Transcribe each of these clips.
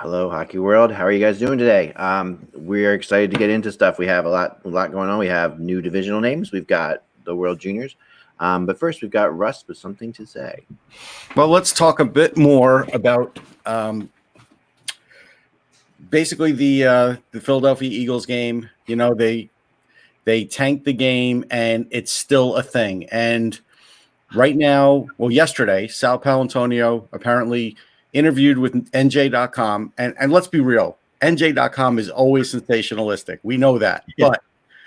Hello, Hockey World. How are you guys doing today? We're excited to get into stuff. We have a lot going on. We have new divisional names. We've got the World Juniors. But first, we've got Russ with something to say. Well, let's talk a bit more about basically the Philadelphia Eagles game. You know, they tanked the game, and it's still a thing. And right now, well, yesterday, Sal Paolantonio apparently interviewed with NJ.com, and let's be real, NJ.com is always sensationalistic. We know that, but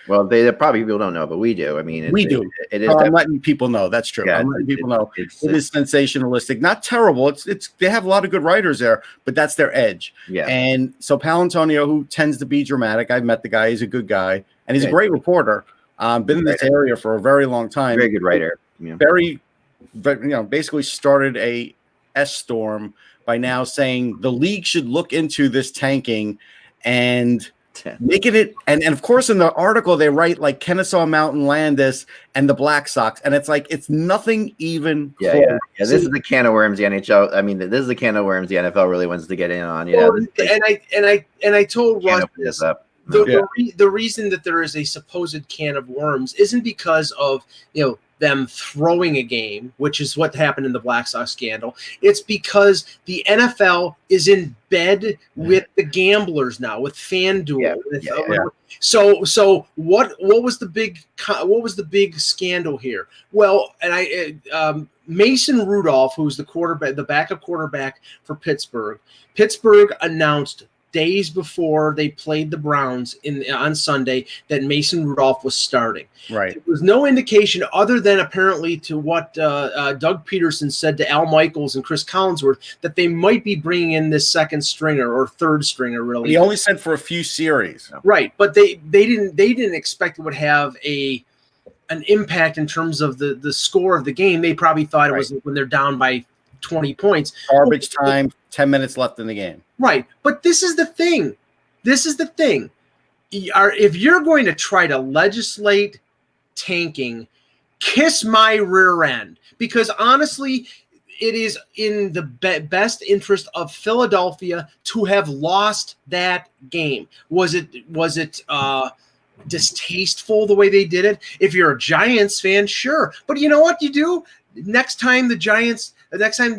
well, they probably people don't know, but we do. I mean, we do. It is. I'm letting people know. That's true. Yeah, I'm letting people know it is sensationalistic. Not terrible. It's they have a lot of good writers there, but that's their edge. Yeah. And so Paolantonio, who tends to be dramatic, I've met the guy. He's a good guy, and he's a great reporter. Been in this area for a very long time. Very good writer. Yeah. Very, basically started a S-storm by now saying the league should look into this tanking and making it. And of course, in the article, they write like Kennesaw Mountain Landis and the Black Sox. And it's like, it's nothing even close. Yeah. This is the can of worms the NHL. I mean, this is the can of worms the NFL really wants to get in on. And I told Russ this up. The reason that there is a supposed can of worms isn't because of, them throwing a game, which is what happened in the Black Sox scandal. It's because the NFL is in bed with the gamblers now, with FanDuel. So what was the big scandal here? Well, and Mason Rudolph, who's the backup quarterback for Pittsburgh. Pittsburgh announced days before they played the Browns on Sunday that Mason Rudolph was starting. Right. There was no indication other than apparently to what Doug Peterson said to Al Michaels and Chris Collinsworth that they might be bringing in this second stringer or third stringer. Really, he only said for a few series. Right, but they didn't expect it would have an impact in terms of the score of the game. They probably thought it was when they're down by 20 points. Garbage time, 10 minutes left in the game. Right. But this is the thing. If you're going to try to legislate tanking, kiss my rear end. Because honestly, it is in the best interest of Philadelphia to have lost that game. Was it distasteful the way they did it? If you're a Giants fan, sure. But you know what you do? Next time the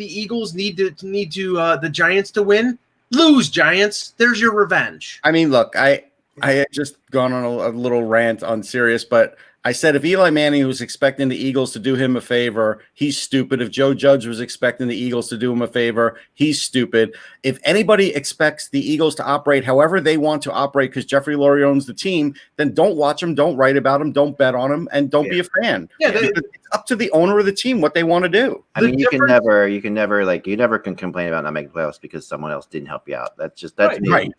Eagles need the Giants to win, lose, Giants. There's your revenge. I mean, look, I had just gone on a little rant on Sirius, but I said if Eli Manning was expecting the Eagles to do him a favor, he's stupid. If Joe Judge was expecting the Eagles to do him a favor, he's stupid. If anybody expects the Eagles to operate however they want to operate because Jeffrey Lurie owns the team, then don't watch them, don't write about them, don't bet on them, and don't be a fan. Yeah, it's up to the owner of the team what they want to do. I mean, you can never complain about not making playoffs because someone else didn't help you out. That's right.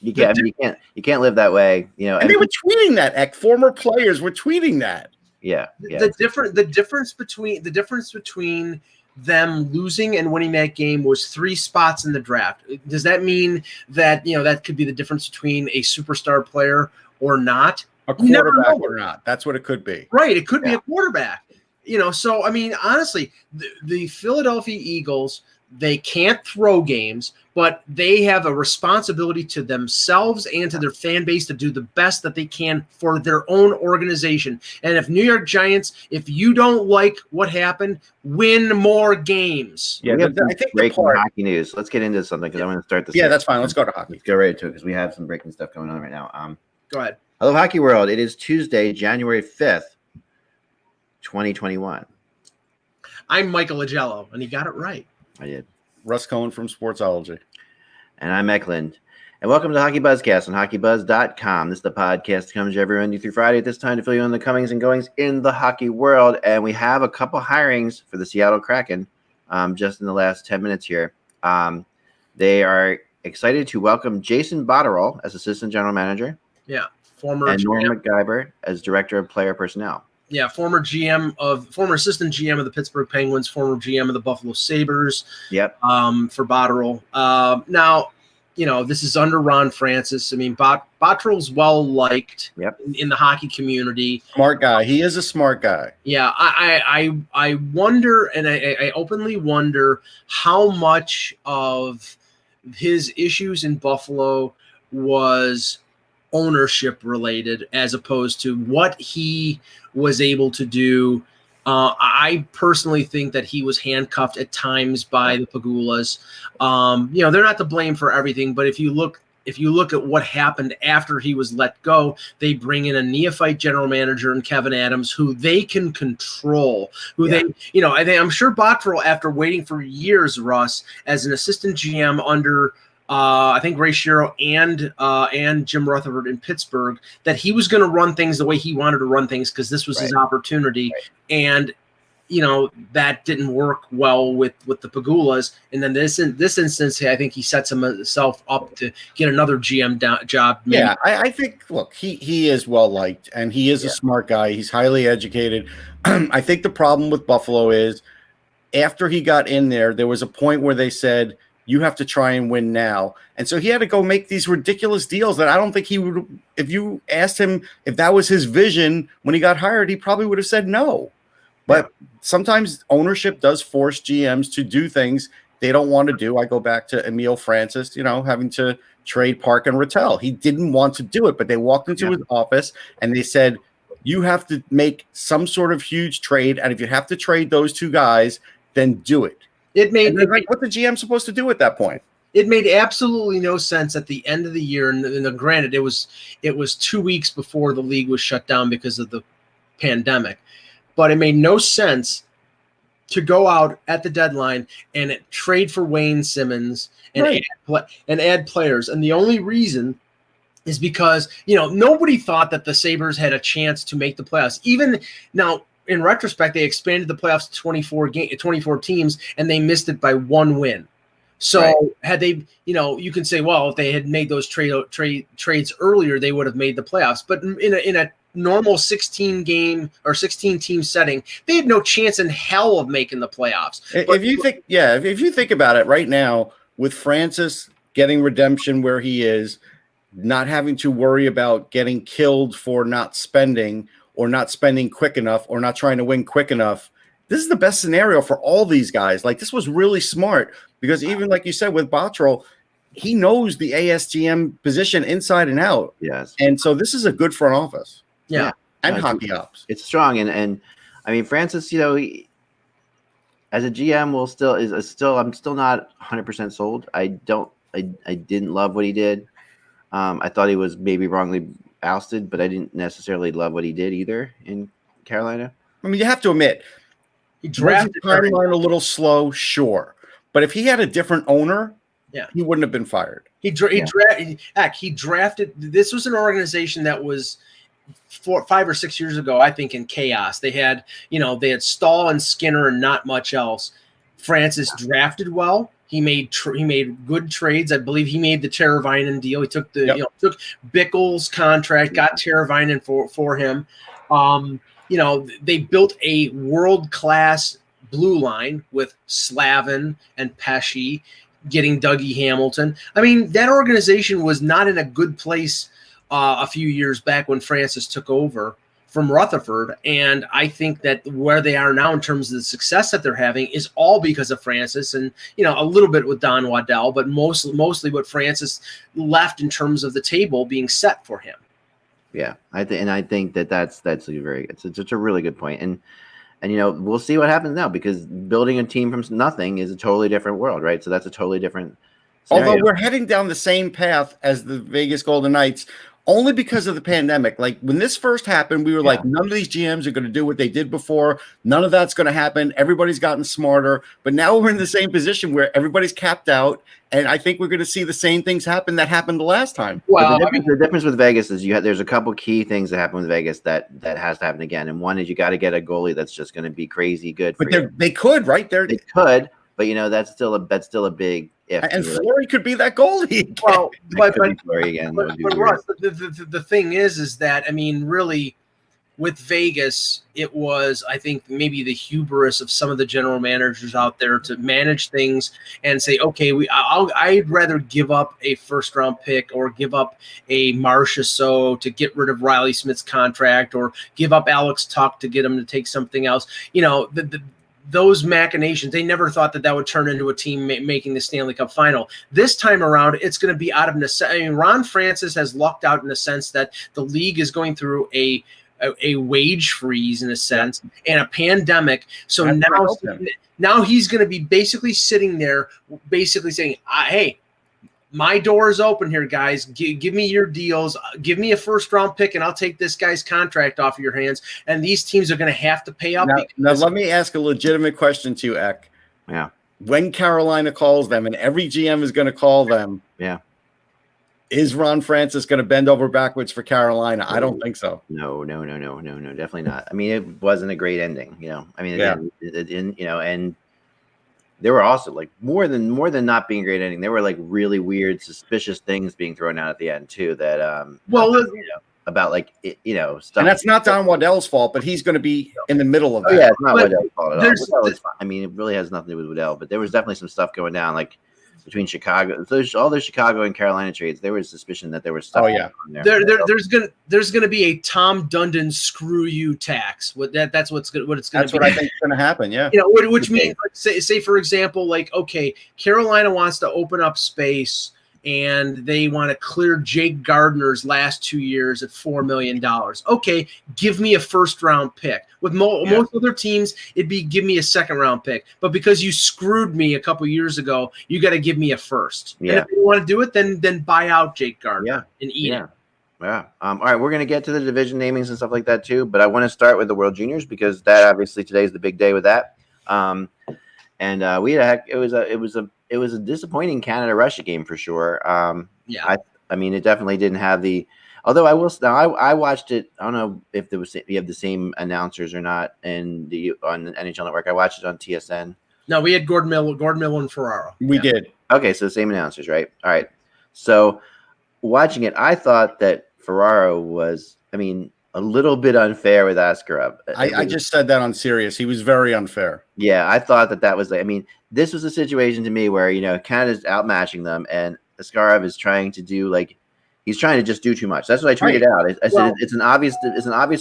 You can't live that way, And they were tweeting that. Former players were tweeting that. Yeah. The difference between them losing and winning that game was 3 spots in the draft. Does that mean that that could be the difference between a superstar player or not? A quarterback or not? That's what it could be. Right. It could be a quarterback. So I mean, honestly, the Philadelphia Eagles, they can't throw games, but they have a responsibility to themselves and to their fan base to do the best that they can for their own organization. And if New York Giants, if you don't like what happened, win more games. Yeah, I think breaking hockey news. Let's get into something because I want to start this. Yeah, that's fine. Let's go to hockey. Let's go right to it because we have some breaking stuff going on right now. Go ahead. Hello, Hockey World. It is Tuesday, January 5th, 2021. I'm Michael Agello, and he got it right. I did. Russ Cohen from Sportsology. And I'm Eklund. And welcome to HockeyBuzzcast on HockeyBuzz.com. This is the podcast that comes every Monday through Friday at this time to fill you in the comings and goings in the hockey world. And we have a couple hirings for the Seattle Kraken just in the last 10 minutes here. They are excited to welcome Jason Botterill as assistant general manager. Yeah. And Norm MacGyver as director of player personnel. Yeah, former assistant GM of the Pittsburgh Penguins, former GM of the Buffalo Sabres. Yep. For Botterill. Now, this is under Ron Francis. I mean, Botterill's well liked in the hockey community. Smart guy. He is a smart guy. Yeah, I wonder, and I openly wonder how much of his issues in Buffalo was ownership related as opposed to what he was able to do. I personally think that he was handcuffed at times by the Pagulas. They're not to blame for everything, but if you look at what happened after he was let go, they bring in a neophyte general manager in Kevin Adams, who they can control, I'm sure Bottrell, after waiting for years, Russ, as an assistant GM under I think Ray Shero and Jim Rutherford in Pittsburgh, that he was going to run things the way he wanted to run things because this was his opportunity. Right. And that didn't work well with the Pagulas. And then this instance, I think he sets himself up to get another GM job. Maybe. Yeah, I think, look, he is well liked, and he is a smart guy. He's highly educated. I think the problem with Buffalo is after he got in there was a point where they said, you have to try and win now. And so he had to go make these ridiculous deals that I don't think he would. If you asked him if that was his vision when he got hired, he probably would have said no. But sometimes ownership does force GMs to do things they don't want to do. I go back to Emile Francis, having to trade Park and Rattel. He didn't want to do it, but they walked into his office and they said, you have to make some sort of huge trade. And if you have to trade those two guys, then do it. What's the GM supposed to do at that point? It made absolutely no sense at the end of the year. And granted, it was 2 weeks before the league was shut down because of the pandemic. But it made no sense to go out at the deadline and trade for Wayne Simmons and add players. And the only reason is because, nobody thought that the Sabres had a chance to make the playoffs. Even now, in retrospect, they expanded the playoffs to 24 teams, and they missed it by one win. So had they, you can say, well, if they had made those trades earlier, they would have made the playoffs. But in a normal 16 team setting, they had no chance in hell of making the playoffs. If you think about it right now, with Francis getting redemption where he is, not having to worry about getting killed for not spending quick enough or not trying to win quick enough, this is the best scenario for all these guys. Like, this was really smart because even like you said with Bottrell, he knows the ASGM position inside and out. Yes. And so this is a good front office. Yeah. And hockey ops. It's strong. And I mean, Francis, as a GM I'm still not 100% sold. I didn't love what he did. I thought he was maybe wrongly ousted, but I didn't necessarily love what he did either in Carolina. I mean, you have to admit, he drafted the timeline a little slow, sure. But if he had a different owner, he wouldn't have been fired. He drafted. This was an organization that was 5 or 6 years ago, I think, in chaos. They had Stahl and Skinner and not much else. Francis drafted well. He made good trades. I believe he made the Teravainen deal. He took took Bickle's contract, got Teravainen for him. They built a world-class blue line with Slavin and Pesci, getting Dougie Hamilton. I mean, that organization was not in a good place a few years back when Francis took over from Rutherford. And I think that where they are now in terms of the success that they're having is all because of Francis and, a little bit with Don Waddell, but mostly what Francis left in terms of the table being set for him. Yeah. I think that's a it's a really good point. And we'll see what happens now, because building a team from nothing is a totally different world, right? So that's a totally different scenario. Although we're heading down the same path as the Vegas Golden Knights, only because of the pandemic. Like, when this first happened, we were like, none of these GMs are going to do what they did before. None of that's going to happen. Everybody's gotten smarter. But now we're in the same position where everybody's capped out. And I think we're going to see the same things happen that happened the last time. Well, the difference with Vegas is there's a couple key things that happen with Vegas that has to happen again. And one is you got to get a goalie that's just going to be crazy good. But they could, right? They could, but that's still a big if. And Fleury could be that goalie again. Well, but Russ, the thing is that, I mean, really, with Vegas, it was, I think, maybe the hubris of some of the general managers out there to manage things and say, okay, I'd rather give up a first-round pick or give up a Marchessault to get rid of Riley Smith's contract or give up Alex Tuck to get him to take something else. those machinations, they never thought that would turn into a team making the Stanley Cup final. This time around, it's going to be out of necessity. I mean, Ron Francis has lucked out in the sense that the league is going through a wage freeze in a sense and a pandemic. So now he's going to be basically sitting there, basically saying, hey, my door is open here, guys. Give me your deals. Give me a first-round pick, and I'll take this guy's contract off of your hands. And these teams are going to have to pay up. Now, let me ask a legitimate question to you, Eck. Yeah. When Carolina calls them, and every GM is going to call them, is Ron Francis going to bend over backwards for Carolina? I don't think so. No, definitely not. I mean, it wasn't a great ending, I mean, and there were also like more than not being a great ending. There were like really weird, suspicious things being thrown out at the end too. That about like stuff. And that's not Don Waddell's fault, but he's going to be in the middle of that. Yeah, it's not Waddell's fault at all. Waddell is fine. I mean, it really has nothing to do with Waddell, but there was definitely some stuff going down, like between Chicago, all the Chicago and Carolina trades. There was suspicion that there was stuff. There's gonna be a Tom Dundon screw you tax. That's what it's gonna be. That's what I think is gonna happen. Yeah. Which means, like, say for example, like, okay, Carolina wants to open up space and they want to clear Jake Gardner's last 2 years at $4 million. Okay, give me a first-round pick. With most other teams, it'd be give me a second-round pick. But because you screwed me a couple years ago, you got to give me a first. Yeah. And if you want to do it, then buy out Jake Gardner and eat it. Yeah. All right, we're going to get to the division namings and stuff like that too, but I want to start with the World Juniors because that obviously today is the big day with that. And we had it was a disappointing Canada-Russia game for sure. I mean, it definitely didn't have the. Although I will now, I watched it. I don't know if you have the same announcers or not on the NHL Network. I watched it on TSN. No, we had Gordon Miller, and Ferraro. We did. Okay, so the same announcers, right? All right. So watching it, I thought that Ferraro was, a little bit unfair with Askarov. I just said that on Sirius. He was very unfair. Yeah, I thought that was like, this was a situation to me where, Canada's outmatching them and Askarov is trying to do he's trying to just do too much. That's what I tweeted out. I said it's an obvious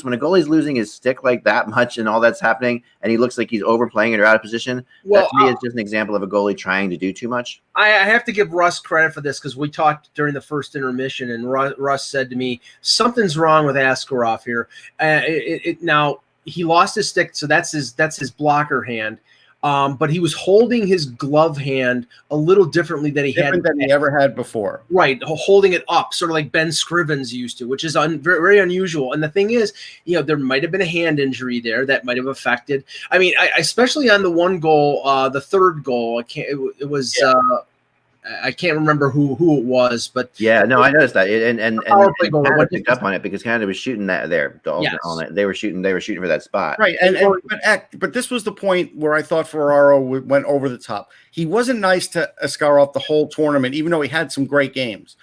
when a goalie's losing his stick like that much and all that's happening and he looks like he's overplaying it or out of position. That to me is just an example of a goalie trying to do too much. I have to give Russ credit for this because we talked during the first intermission and Russ said to me, something's wrong with Askarov here. Now he lost his stick, so that's his blocker hand. But he was holding his glove hand a little differently than he ever had before. Right, holding it up, sort of like Ben Scrivens used to, which is very unusual. And the thing is, there might have been a hand injury there that might have affected. Especially on the one goal, the third goal. I can't remember who it was, but I noticed that, and Canada picked up on it because Canada was shooting that there. They were shooting for that spot, right? But this was the point where I thought Ferraro went over the top. He wasn't nice to Askarov the whole tournament, even though he had some great games.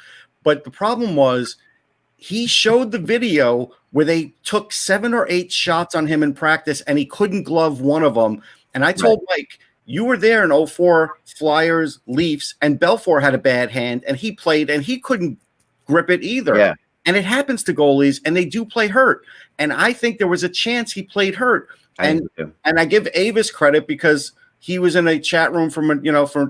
But the problem was he showed the video where they took 7 or 8 shots on him in practice, and he couldn't glove one of them. And I told Mike, you were there in 04 Flyers, Leafs, and Belfour had a bad hand, and he played, and he couldn't grip it either. Yeah. And it happens to goalies, and they do play hurt. And I think there was a chance he played hurt. And I give Avis credit because he was in a chat room from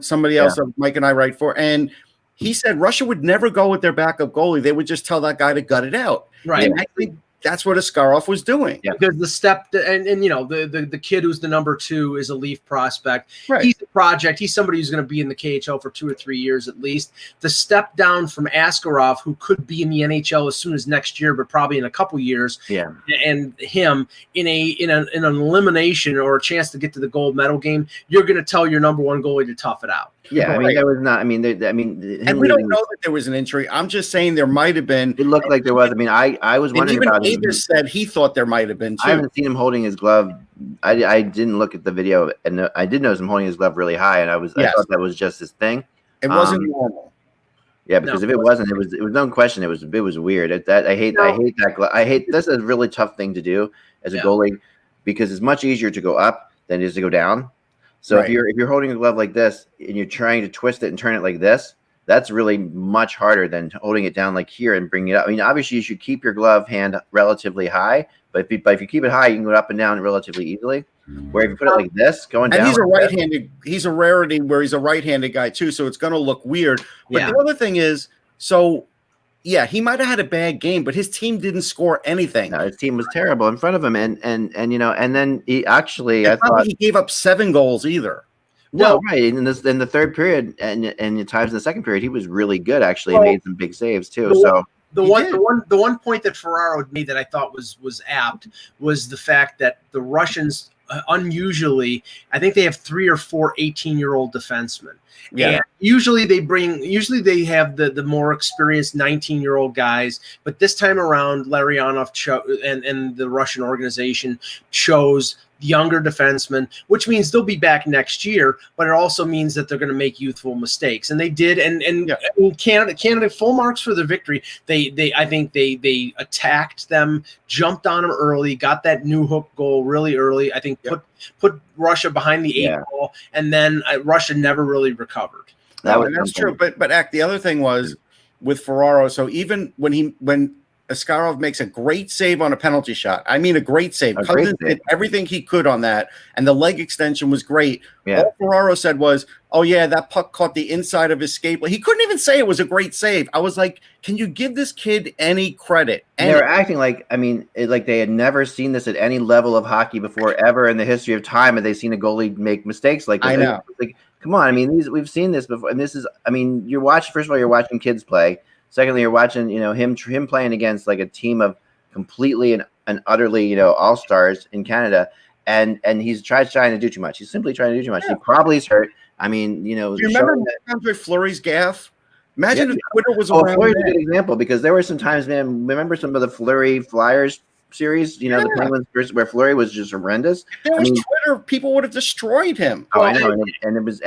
somebody else that Mike and I write for, and he said Russia would never go with their backup goalie. They would just tell that guy to gut it out. Right. And I think that's what Askarov was doing. Yeah. Because the kid who's the number 2 is a Leaf prospect. Right. He's a project. He's somebody who's going to be in the KHL for 2 or 3 years at least. The step down from Askarov, who could be in the NHL as soon as next year, but probably in a couple years. Yeah. And him in an elimination or a chance to get to the gold medal game, you're going to tell your number 1 goalie to tough it out. Yeah, there was not. And we don't know that there was an injury. I'm just saying there might have been. It looked like there was. I was wondering about. Even Avis said he thought there might have been too. I haven't seen him holding his glove. I didn't look at the video, and I did notice him holding his glove really high, and I thought that was just his thing. It wasn't normal. Yeah, because if it wasn't, it was no question. It was weird. I hate that glove. That's a really tough thing to do as a goalie because it's much easier to go up than it is to go down. So if you're holding a glove like this and you're trying to twist it and turn it like this, that's really much harder than holding it down like here and bringing it up. Obviously you should keep your glove hand relatively high, But if you keep it high, you can go up and down relatively easily. Where if you put it like this, going down, and he's a like right-handed. He's a rarity where he's a right-handed guy too, so it's going to look weird. But the other thing is, so yeah, he might have had a bad game, but his team didn't score anything. No, his team was terrible in front of him, and then he actually, I thought he gave up 7 goals either. Well, right in the third period and at times in the second period, he was really good. Actually, made some big saves too. The one point that Ferraro made that I thought was apt was the fact that the Russians unusually, I think they have 3 or 4 18-year-old defensemen. Yeah. And usually they have the more experienced 19-year-old guys, but this time around Larionov and the Russian organization chose younger defensemen, which means they'll be back next year, but it also means that they're going to make youthful mistakes. And they did, and Canada full marks for the victory. I think they attacked them, jumped on them early, got that new hook goal really early. I think put Russia behind the 8 ball, and then Russia never really recovered. That's true. But the other thing was with Ferraro. So even when Askarov makes a great save on a penalty shot. I mean, a great save. Cousins did everything he could on that, and the leg extension was great. Yeah. All Ferraro said was, "Oh yeah, that puck caught the inside of his skate." He couldn't even say it was a great save. I was like, "Can you give this kid any credit?" And they were acting like, like they had never seen this at any level of hockey before, ever in the history of time, and they've seen a goalie make mistakes like this. I know. Like, come on, we've seen this before, and this is, you're watching. First of all, you're watching kids play. Secondly, you're watching, him playing against like a team of completely and utterly, all-stars in Canada, and he's trying to do too much. He's simply trying to do too much. Yeah. He probably is hurt. Do you remember Andre Fleury's gaff? Imagine if Twitter was around. Fleury's a good example because there were some times, man. Remember some of the Fleury Flyers series? The Penguins versus where Fleury was just horrendous. If there was Twitter, people would have destroyed him. Oh, I know, and it was,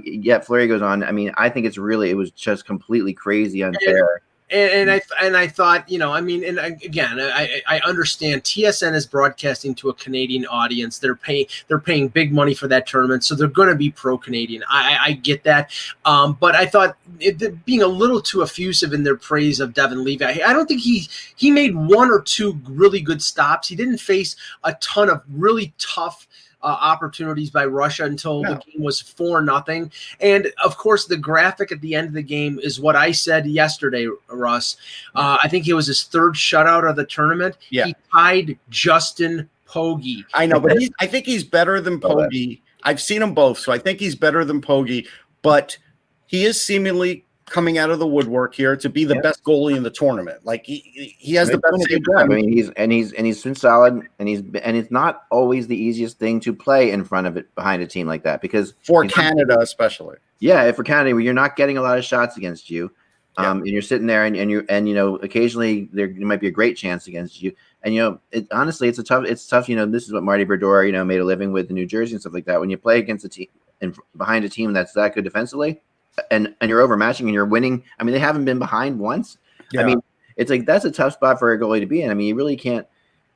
yet Fleury goes on. I think it was just completely crazy unfair. And I thought, and again, I understand TSN is broadcasting to a Canadian audience. They're paying big money for that tournament, so they're going to be pro-Canadian. I get that, but I thought being a little too effusive in their praise of Devin Levi. I don't think he made 1 or 2 really good stops. He didn't face a ton of really tough opportunities by Russia until the game was 4-0. And of course, the graphic at the end of the game is what I said yesterday, Russ. I think it was his 3rd shutout of the tournament. Yeah. He tied Justin Pogge. I know, but I think he's better than Pogge. I've seen them both, so I think he's better than Pogge, but he is seemingly coming out of the woodwork here to be the best goalie in the tournament. Like he has the best save time. He's been solid, and it's not always the easiest thing to play in front of it behind a team like that because for Canada especially. Yeah, for Canada, where you're not getting a lot of shots against you, and you're sitting there and occasionally there might be a great chance against you, and honestly it's tough. This is what Marty Brodeur made a living with in New Jersey and stuff like that. When you play against a team and behind a team that's that good defensively. And you're overmatching and you're winning. They haven't been behind once. Yeah. It's like that's a tough spot for a goalie to be in. You really can't.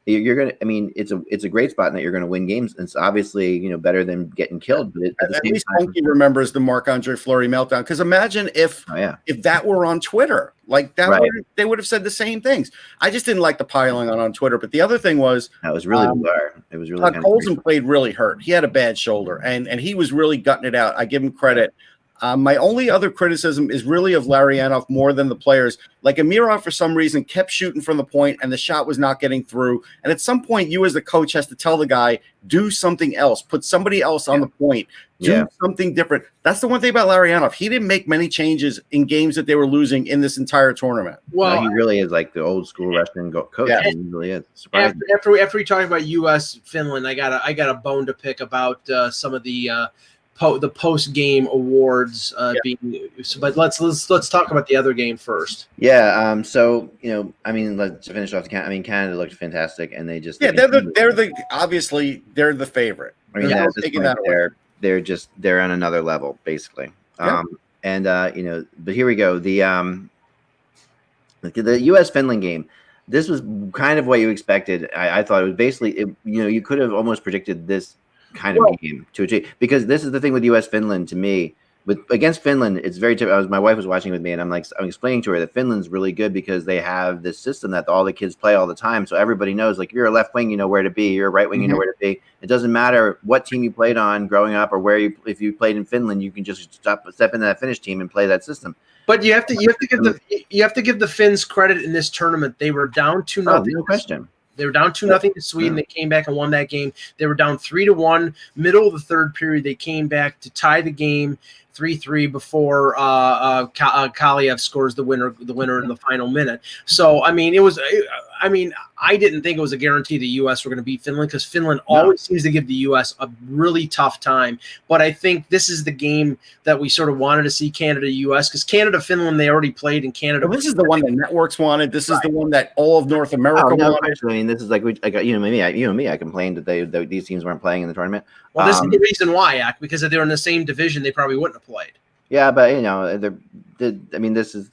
You're gonna. It's a great spot in that you're going to win games. And it's obviously better than getting killed. But at least Funky remembers the Marc-Andre Fleury meltdown. Because imagine if that were on Twitter, like that, they would have said the same things. I just didn't like the piling on Twitter. But the other thing was that was really bizarre. It was really. Colson played really hurt. He had a bad shoulder, and he was really gutting it out. I give him credit. My only other criticism is really of Larionov more than the players. Like Amirov, for some reason, kept shooting from the point, and the shot was not getting through. And at some point, you as the coach has to tell the guy, do something else. Put somebody else on the point. Do something different. That's the one thing about Larionov. He didn't make many changes in games that they were losing in this entire tournament. Well, he really is like the old school Russian coach. Yeah. He really is. After we talk about U.S. Finland, I got a bone to pick about some of the post game awards but let's talk about the other game first. Let's finish off Canada looked fantastic, and they just obviously they're the favorite. They're on another level basically. But here we go. The U.S. Finland game. This was kind of what you expected. I thought it was basically you could have almost predicted this kind of game to achieve, because this is the thing with U.S. Finland to me. against Finland, it's very typical. My wife was watching with me, and I'm explaining to her that Finland's really good because they have this system that all the kids play all the time. So everybody knows, like, if you're a left wing, you know where to be. You're a right wing, you know where to be. It doesn't matter what team you played on growing up or if you played in Finland, you can just step into that Finnish team and play that system. But you have to give the Finns credit in this tournament. They were down 2-0. No question. They were down 2-0 to Sweden. They came back and won that game. They were down 3-1. Middle of the third period, they came back to tie the game 3-3 before Kaliev scores the winner in the final minute. So I mean, I didn't think it was a guarantee the U.S. were going to beat Finland because Finland always seems to give the U.S. a really tough time. But I think this is the game that we sort of wanted to see, Canada-U.S. because Canada-Finland they already played in Canada. Well, this is the one that networks wanted. This is the one that all of North America wanted. I mean, this is like you and me. I complained that these teams weren't playing in the tournament. Well, this is the reason why, because if they were in the same division, they probably wouldn't have played. Yeah, but this is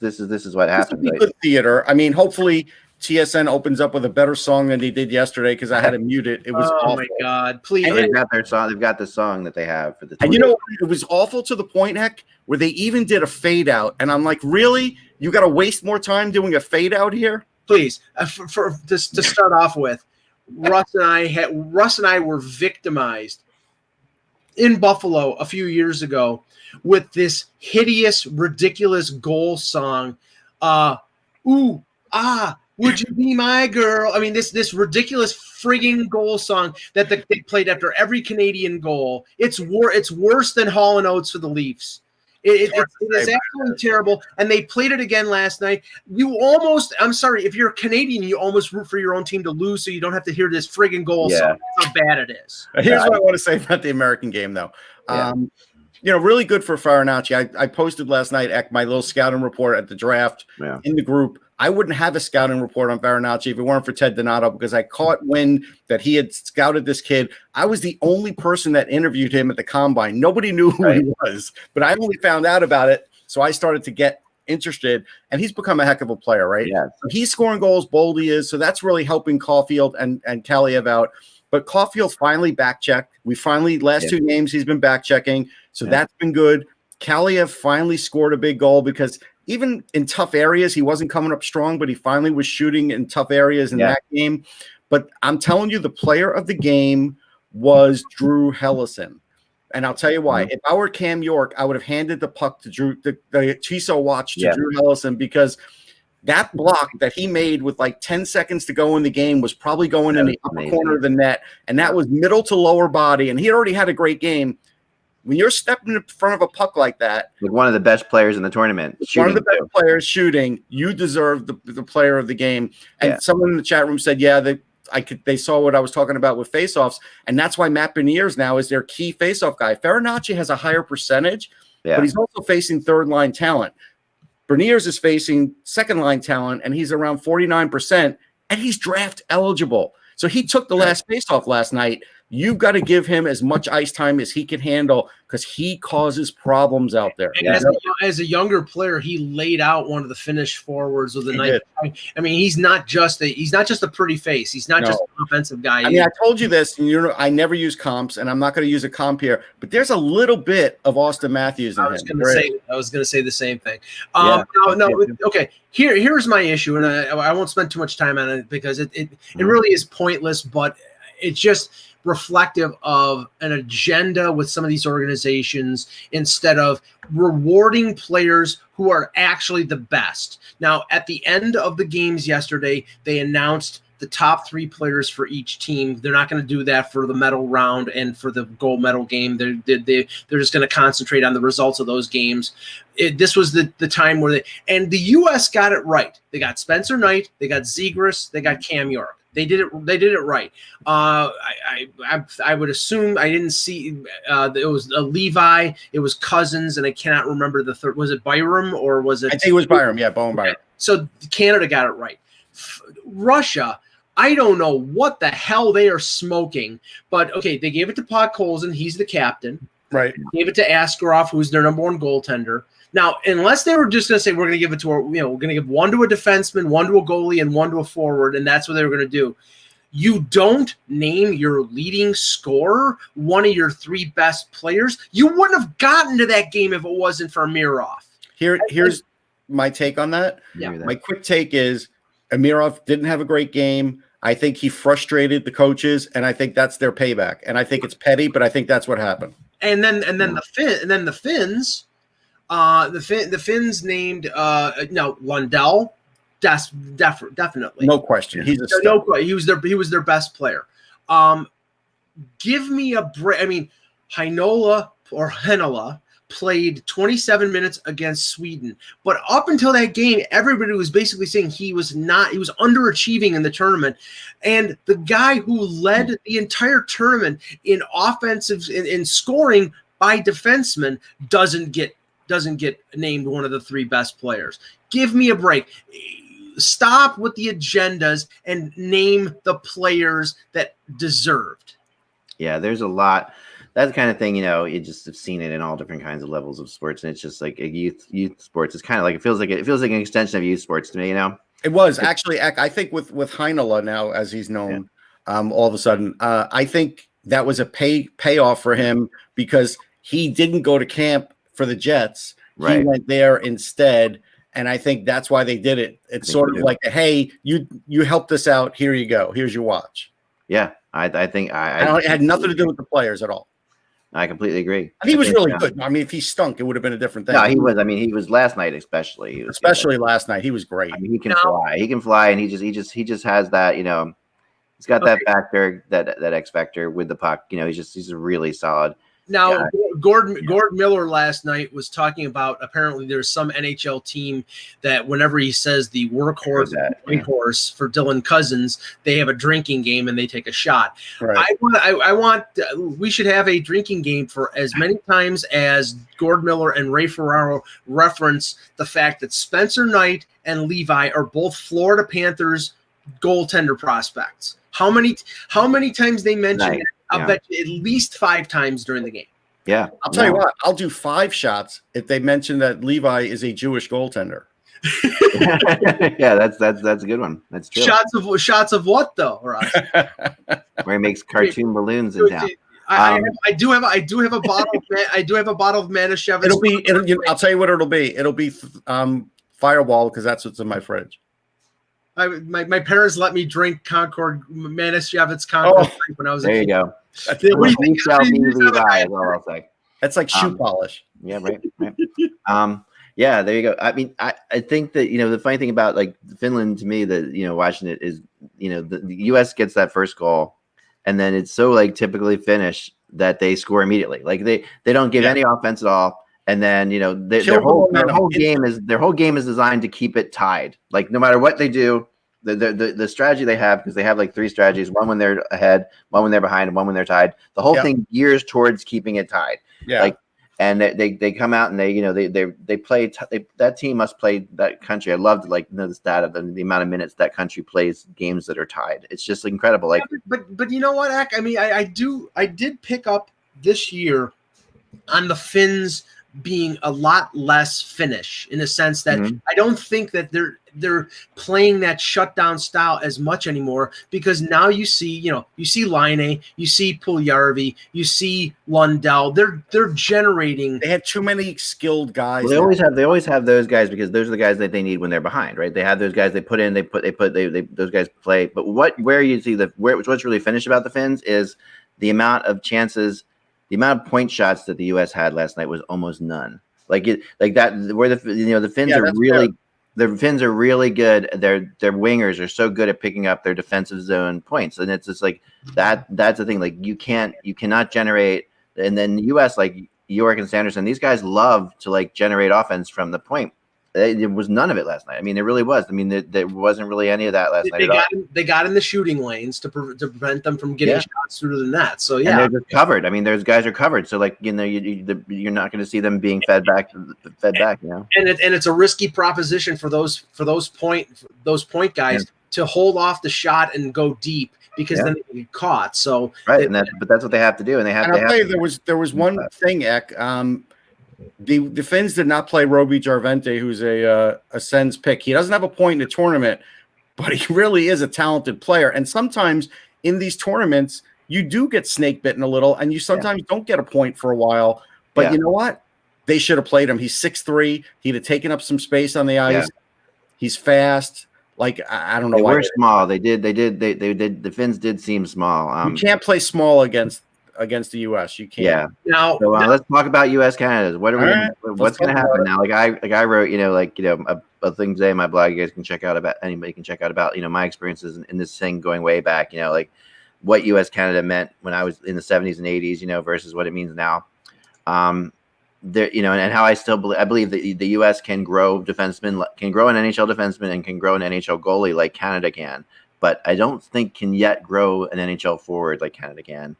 what happened. This would be good theater. I mean, hopefully TSN opens up with a better song than they did yesterday because I had to mute it. It was awful. My God, please! And they've got their song. They've got the song that they have for the. And you know, it was awful to the point, Heck, where they even did a fade out, and I'm like, really? You got to waste more time doing a fade out here? Please, to start off with, Russ and I were victimized in Buffalo a few years ago with this hideous, ridiculous goal song. Ooh, ah. Would you be my girl? I mean, this ridiculous frigging goal song that they played after every Canadian goal. It's worse than Hall & Oates for the Leafs. It is absolutely terrible. And they played it again last night. I'm sorry, if you're a Canadian, you almost root for your own team to lose so you don't have to hear this frigging goal song. That's how bad it is. Here's what I want to say about the American game, though. Yeah. Really good for Farinacci. I posted last night my little scouting report at the draft in the group. I wouldn't have a scouting report on Farinacci if it weren't for Ted Donato because I caught wind that he had scouted this kid. I was the only person that interviewed him at the combine. Nobody knew who he was, but I only found out about it. So I started to get interested, and he's become a heck of a player, right? Yeah. So he's scoring goals, bold he is. So that's really helping Caulfield and Kaliev out. But Caulfield finally back-checked. Last 2 games, he's been back-checking. So that's been good. Kaliev finally scored a big goal because even in tough areas, he wasn't coming up strong, but he finally was shooting in tough areas in that game. But I'm telling you, the player of the game was Drew Hellerson. And I'll tell you why. If I were Cam York, I would have handed the puck to Drew, the Chiso watch to Drew Hellerson because that block that he made with like 10 seconds to go in the game was probably going in the upper corner of the net. And that was middle to lower body. And he already had a great game. When you're stepping in front of a puck like that, with one of the best players in the tournament, one of the best players shooting, you deserve the player of the game. And someone in the chat room said, they saw what I was talking about with faceoffs, and that's why Matt Beniers now is their key faceoff guy. Farinacci has a higher percentage, but he's also facing third line talent. Beniers is facing second line talent, and he's around 49%, and he's draft eligible. So he took the last faceoff last night. You've got to give him as much ice time as he can handle because he causes problems out there. And as a younger player, he laid out one of the Finnish forwards of the night. I mean, he's not just a pretty face. He's not just an offensive guy. I mean, I told you this, and I never use comps, and I'm not going to use a comp here, but there's a little bit of Austin Matthews in him. I was going to say the same thing. Okay. Here's my issue, and I won't spend too much time on it because it really is pointless, but it's just reflective of an agenda with some of these organizations instead of rewarding players who are actually the best. Now, at the end of the games yesterday, they announced the top 3 players for each team. They're not going to do that for the medal round and for the gold medal game. They're just going to concentrate on the results of those games. This was the time where the U.S. got it right. They got Spencer Knight, they got Zegras, they got Cam York. They did it right. I would assume I didn't see it was Levi, it was Cousins, and I cannot remember the third. Was it Byram or was it? I think it was Byram. Yeah, Bowen Byram. So Canada got it right. Russia, I don't know what the hell they are smoking, but okay, they gave it to Podkolzin. He's the captain. Right. They gave it to Askarov, who's their number 1 goaltender. Now, unless they were just going to say we're going to give it to we're going to give one to a defenseman, one to a goalie, and one to a forward, and that's what they were going to do. You don't name your leading scorer, one of your 3 best players. You wouldn't have gotten to that game if it wasn't for Amirov. Here's my take on that. Yeah. My quick take is Amirov didn't have a great game. I think he frustrated the coaches, and I think that's their payback. And I think it's petty, but I think that's what happened. And then the Finns named Lundell. Definitely, no question. He's a he was their best player. Give me a break. I mean, Heinola played 27 minutes against Sweden, but up until that game, everybody was basically saying he was underachieving in the tournament. And the guy who led the entire tournament in offensive in scoring by defensemen doesn't get named one of the 3 best players. Give me a break. Stop with the agendas and name the players that deserved. Yeah, there's a lot. That's the kind of thing, you just have seen it in all different kinds of levels of sports, and it's just like a youth sports. It's kind of like it feels like an extension of youth sports to me, It was actually, I think with Heinola now, as he's known, all of a sudden, I think that was a payoff for him because he didn't go to camp for the Jets. Right. He went there instead, and I think that's why they did it. It's sort of like, hey, you helped us out. Here you go. Here's your watch. Yeah, I think it had nothing to do with the players at all. I completely agree. And he was really good. I mean, if he stunk, it would have been a different thing. No, he was. I mean, he was last night, especially. Last night, he was great. I mean, he can fly. He can fly, and he just has that. He's got that factor, that X factor with the puck. He's a really solid. Now, Gord Miller last night was talking about apparently there's some NHL team that whenever he says the workhorse for Dylan Cousins, they have a drinking game and they take a shot. Right. I want we should have a drinking game for as many times as Gord Miller and Ray Ferraro reference the fact that Spencer Knight and Levi are both Florida Panthers goaltender prospects. How many times they mention it? I'll bet you at least 5 times during the game. Yeah. I'll tell you what, I'll do 5 shots if they mention that Levi is a Jewish goaltender. Yeah, that's a good one. That's true. Shots of what though, Ross? Where he makes cartoon balloons in town. I do have a bottle of Manischewitz. I'll tell you what it'll be. It'll be Fireball because that's what's in my fridge. My parents let me drink Manischewitz Concord when I was a kid. There you go. That's like shoe polish. Yeah, right. Yeah, there you go. I mean, I think that the funny thing about like Finland to me that watching it is the U.S. gets that first goal, and then it's so like typically Finnish that they score immediately. Like they don't give any offense at all. And then their whole game is designed to keep it tied. Like no matter what they do, the strategy they have, because they have like 3 strategies: one when they're ahead, one when they're behind, and one when they're tied. The whole thing gears towards keeping it tied. Yeah. Like, and they come out and they play. That team must play that country. I love to the stat of the amount of minutes that country plays games that are tied. It's just incredible. Like, but you know what, Ak? I mean, I did pick up this year on the Finns being a lot less Finnish in the sense that I don't think that they're playing that shutdown style as much anymore, because now you see Laine, you see Puljärvi, you see Lundell. They're generating. They have too many skilled guys. Well, they always have those guys because those are the guys that they need when they're behind, right? They have those guys they put in, those guys play. But where you see what's really Finnish about the Finns is the amount of chances. The amount of point shots that the U.S. had last night was almost none. Where the Finns are really fair. The Finns are really good. Their wingers are so good at picking up their defensive zone points, and it's just like that. That's the thing. Like you cannot generate. And then the U.S. like York and Sanderson, these guys love to like generate offense from the point. There was none of it last night. I mean, there really was. I mean, there wasn't really any of that last night. They got in the shooting lanes to prevent them from getting shots through the net. So and they're just covered. I mean, those guys are covered. So like you're not going to see them being fed back. And it's a risky proposition for those point guys to hold off the shot and go deep, because then they get caught. So right, but that's what they have to do, and they have. And I'll tell you, there was one thing, Ek. The Finns did not play Roby Jarvente, who's a Sens pick. He doesn't have a point in the tournament, but he really is a talented player. And sometimes in these tournaments, you do get snake bitten a little, and you sometimes don't get a point for a while. But you know what? They should have played him. He's 6'3". He'd have taken up some space on the ice. Yeah. He's fast. Like, I don't know why. They were small. They did. The Finns did seem small. You can't play small against the U.S. You can't. Yeah. Now, let's talk about U.S. Canada. What's going to happen now? I wrote, a thing today in my blog. You guys can check out about my experiences in this thing going way back. What U.S. Canada meant when I was in the 70s and 80s. Versus what it means now. There, and how I believe that the U.S. can grow defensemen, can grow an NHL defenseman, and can grow an NHL goalie like Canada can. But I don't think can yet grow an NHL forward like Canada can.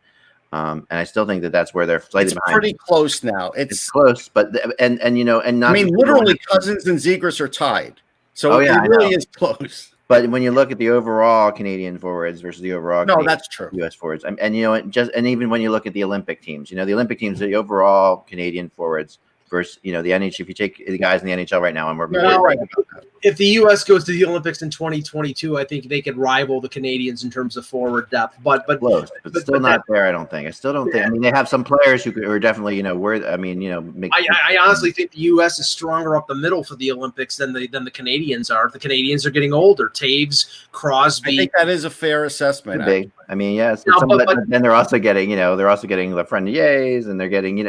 And I still think that's where they're slightly behind. It's pretty close now. It's close, but not. I mean, literally, Cousins and Zegras are tied, so it really is close. But when you look at the overall Canadian forwards versus the overall that's true. U.S. forwards, and even when you look at the Olympic teams, the Olympic teams, the overall Canadian forwards versus the NHL. If you take the guys in the NHL right now, and we're right. If the U.S. goes to the Olympics in 2022, I think they could rival the Canadians in terms of forward depth. But close, but still not there. I don't think. I still don't think. I mean, they have some players who are definitely worth. I mean, I honestly think the U.S. is stronger up the middle for the Olympics than the Canadians are. The Canadians are getting older. Taves, Crosby. I think that is a fair assessment. I mean, yes. Then they're also getting Lafrenières, and they're getting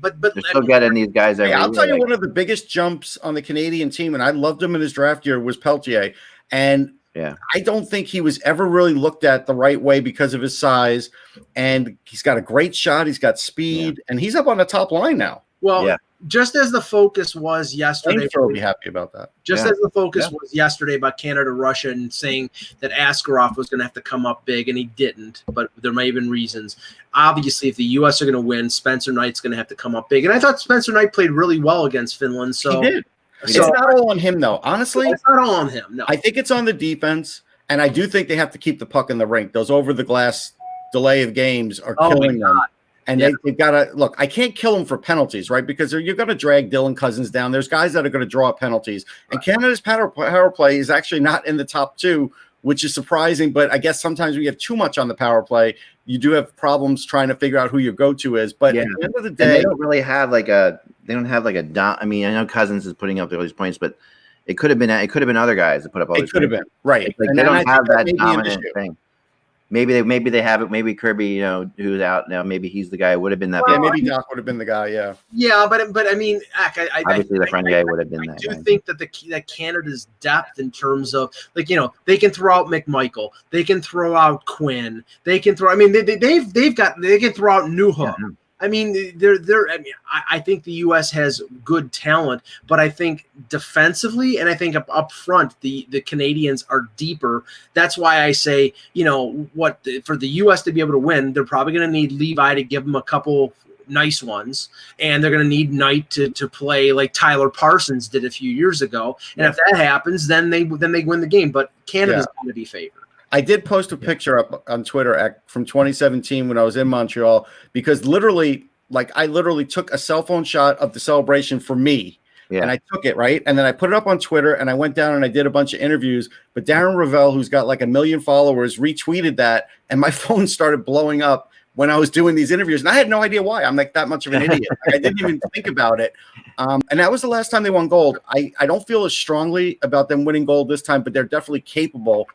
but they're still getting these guys. I'll tell you, one of the biggest jumps on the Canadian team, and I loved him in his draft year, was Peltier. And I don't think he was ever really looked at the right way because of his size. And he's got a great shot. He's got speed, and he's up on the top line now. Well, just as the focus was yesterday, will be happy about that. Just as the focus was yesterday about Canada, Russia, and saying that Askarov was going to have to come up big, and he didn't. But there may have been reasons. Obviously, if the U.S. are going to win, Spencer Knight's going to have to come up big. And I thought Spencer Knight played really well against Finland. So he did. It's not all on him, though. Honestly, it's not all on him. No, I think it's on the defense, and I do think they have to keep the puck in the rink. Those over-the-glass delay of games are killing them. And they've got to look. I can't kill them for penalties, right? Because you're going to drag Dylan Cousins down. There's guys that are going to draw penalties, and Canada's power play is actually not in the top two, which is surprising. But I guess sometimes when you have too much on the power play, you do have problems trying to figure out who your go-to is. But at the end of the day, they don't really have I mean, I know Cousins is putting up all these points, but it could have been other guys that put up all these points. It could have been right. Like they don't have that dominant thing. Maybe they have it. Maybe Kirby, who's out now. Maybe he's the guy who would have been that. Maybe Doc would have been the guy. Yeah. Yeah, but I mean, obviously the front guy would have been that. I do think that that Canada's depth in terms of they can throw out McMichael, they can throw out Quinn, they can throw. I mean, they can throw out Newhook. Yeah. I mean, I think the U.S. has good talent, but I think defensively and I think up front, the Canadians are deeper. That's why I say, for the U.S. to be able to win, they're probably going to need Levi to give them a couple nice ones, and they're going to need Knight to play like Tyler Parsons did a few years ago. And if that happens, then they win the game. But Canada's going to be favored. I did post a picture up on Twitter from 2017 when I was in Montreal, because I literally took a cell phone shot of the celebration for me. Yeah. And I took it, right? And then I put it up on Twitter, and I went down and I did a bunch of interviews. But Darren Ravel, who's got like 1 million followers, retweeted that, and my phone started blowing up when I was doing these interviews. And I had no idea why. I'm like that much of an idiot. I didn't even think about it. And that was the last time they won gold. I don't feel as strongly about them winning gold this time, but they're definitely capable.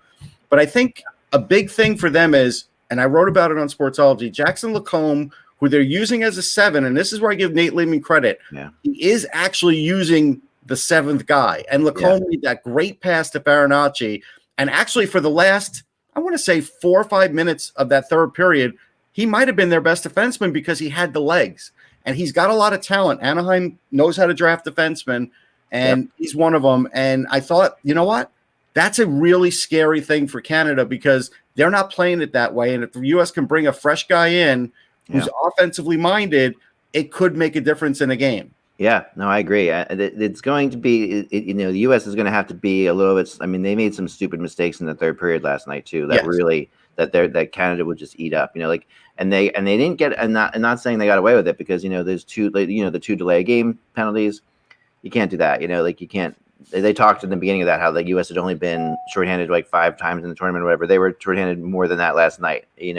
But I think a big thing for them is, and I wrote about it on Sportsology, Jackson Lacombe, who they're using as a 7, and this is where I give Nate Lehman credit. Yeah. He is actually using the 7th guy. And Lacombe made that great pass to Farinacci. And actually for the last, I want to say 4 or 5 minutes of that third period, he might have been their best defenseman because he had the legs. And he's got a lot of talent. Anaheim knows how to draft defensemen, and he's one of them. And I thought, you know what? That's a really scary thing for Canada because they're not playing it that way. And if the U.S. can bring a fresh guy in who's offensively minded, it could make a difference in a game. Yeah, no, I agree. It's going to be, the U.S. is going to have to be a little bit. I mean, they made some stupid mistakes in the third period last night too. That Canada would just eat up. And they didn't get. And not saying they got away with it because there's the 2 delay game penalties. You can't do that. You can't. they talked in the beginning of that how the U.S. had only been shorthanded like 5 times in the tournament or whatever. They were shorthanded more than that last night. It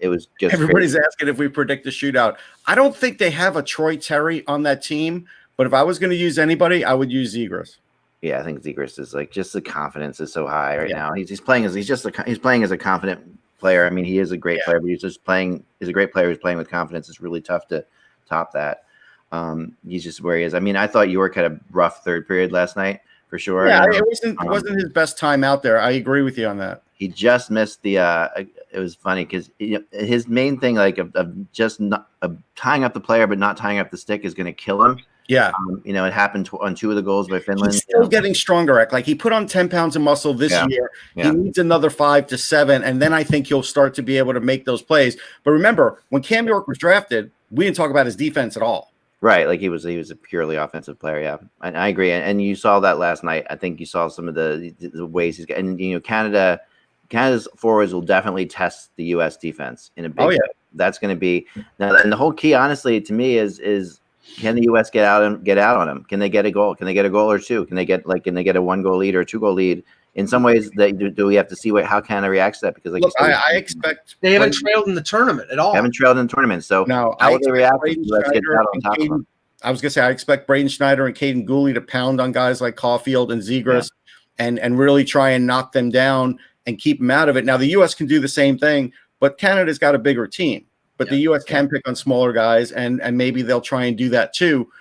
was just everybody's crazy. asking if we predict a shootout. I don't think they have a Troy Terry on that team, but if I was going to use anybody, I would use Zegras. Yeah, I think Zegras is like just the confidence is so high right now. He's playing as he's playing as a confident player. I mean, he is a great player, but he's just playing. He's a great player who's playing with confidence. It's really tough to top that. He's just where he is. I mean, I thought York had a rough third period last night for sure. Yeah, it wasn't his best time out there. I agree with you on that. He just missed the. It was funny because his main thing, like of just not tying up the player but not tying up the stick, is going to kill him. Yeah, it happened on 2 of the goals by Finland. He's still getting stronger. Like he put on 10 pounds of muscle this year. Yeah. He needs another 5 to 7, and then I think he'll start to be able to make those plays. But remember, when Cam York was drafted, we didn't talk about his defense at all. Right, like he was a purely offensive player. Yeah, and I agree. And you saw that last night. I think you saw some of the way he's getting. Canada's forwards will definitely test the U.S. defense in a big way. That's going to be now. And the whole key, honestly, to me, is can the U.S. get out on them? Can they get a goal? Can they get a goal or two? Can they get a 1-goal lead or a 2-goal lead? In some ways, do we have to see how Canada reacts to that? Because I expect they haven't trailed in the tournament at all. Haven't trailed in the tournament, so now how will they react? Let's get out on top of them. I was gonna say I expect Braden Schneider and Caden Gooley to pound on guys like Caulfield and Zegras, and really try and knock them down and keep them out of it. Now the U.S. can do the same thing, but Canada's got a bigger team. But the U.S. can pick on smaller guys, and maybe they'll try and do that too.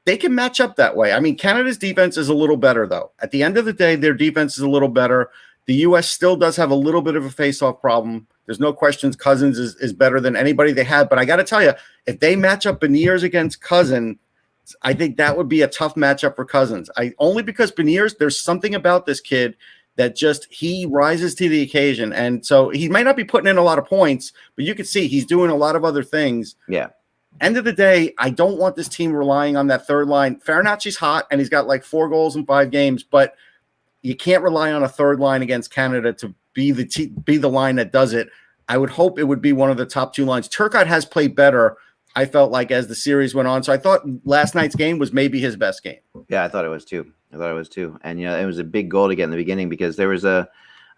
They can match up that way. I mean, Canada's defense is a little better, though. At the end of the day, their defense is a little better. The U.S. still does have a little bit of a face-off problem. There's no questions Cousins is better than anybody they have. But I got to tell you, if they match up Beniers against Cousins, I think that would be a tough matchup for Cousins. Only because Beniers, there's something about this kid that he rises to the occasion. And so he might not be putting in a lot of points, but you can see he's doing a lot of other things. Yeah. End of the day, I don't want this team relying on that third line. Farinacci's hot, and he's got like 4 goals in 5 games, but you can't rely on a third line against Canada to be the line that does it. I would hope it would be one of the top 2 lines. Turcotte has played better, I felt like, as the series went on. So I thought last night's game was maybe his best game. Yeah, I thought it was too. And it was a big goal to get in the beginning because there was there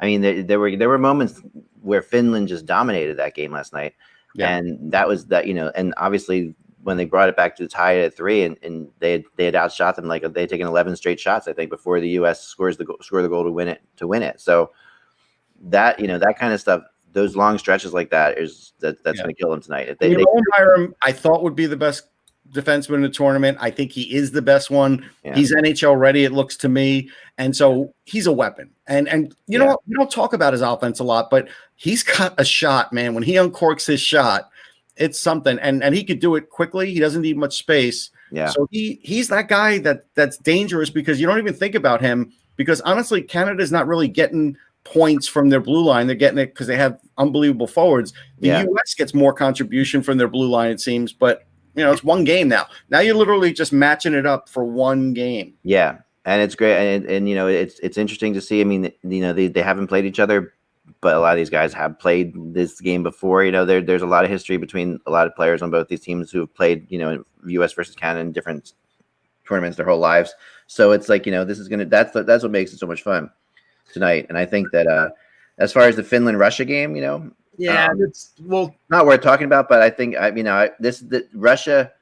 were moments where Finland just dominated that game last night. Yeah. And that was that, and obviously when they brought it back to the tie at 3 and they had outshot them, like they had taken 11 straight shots, I think, before the US score the goal to win it. So that, that kind of stuff, those long stretches like that that's going to kill them tonight. Byram, I thought would be the best defenseman in the tournament. I think he is the best one. Yeah. He's NHL ready, it looks to me. And so he's a weapon. And you know what? We don't talk about his offense a lot, but he's got a shot, man. When he uncorks his shot, it's something. And he could do it quickly. He doesn't need much space. Yeah. So he's that guy that's dangerous because you don't even think about him because honestly, Canada's not really getting points from their blue line. They're getting it because they have unbelievable forwards. The U.S. gets more contribution from their blue line, it seems, but it's one game now. Now you're literally just matching it up for one game. Yeah, and it's great, and it's interesting to see. I mean, they haven't played each other, but a lot of these guys have played this game before. There's a lot of history between a lot of players on both these teams who have played, U.S. versus Canada in different tournaments their whole lives. So it's like this is that's what makes it so much fun tonight. And I think that as far as the Finland-Russia game, it's not worth talking about, but I think Russia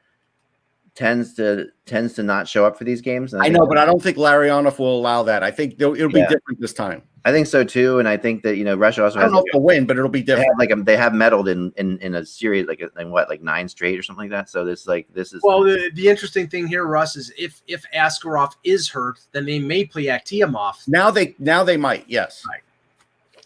tends to not show up for these games. I know, but I don't think Larionov will allow that. I think it'll be different this time. I think so too, and I think that Russia also I don't know if they'll win, but it'll be different. They have medaled in a series like 9 straight or something like that. So this is the interesting thing here, Russ, is if Askarov is hurt, then they may play Akhtiamov. Now they might, yes. Right.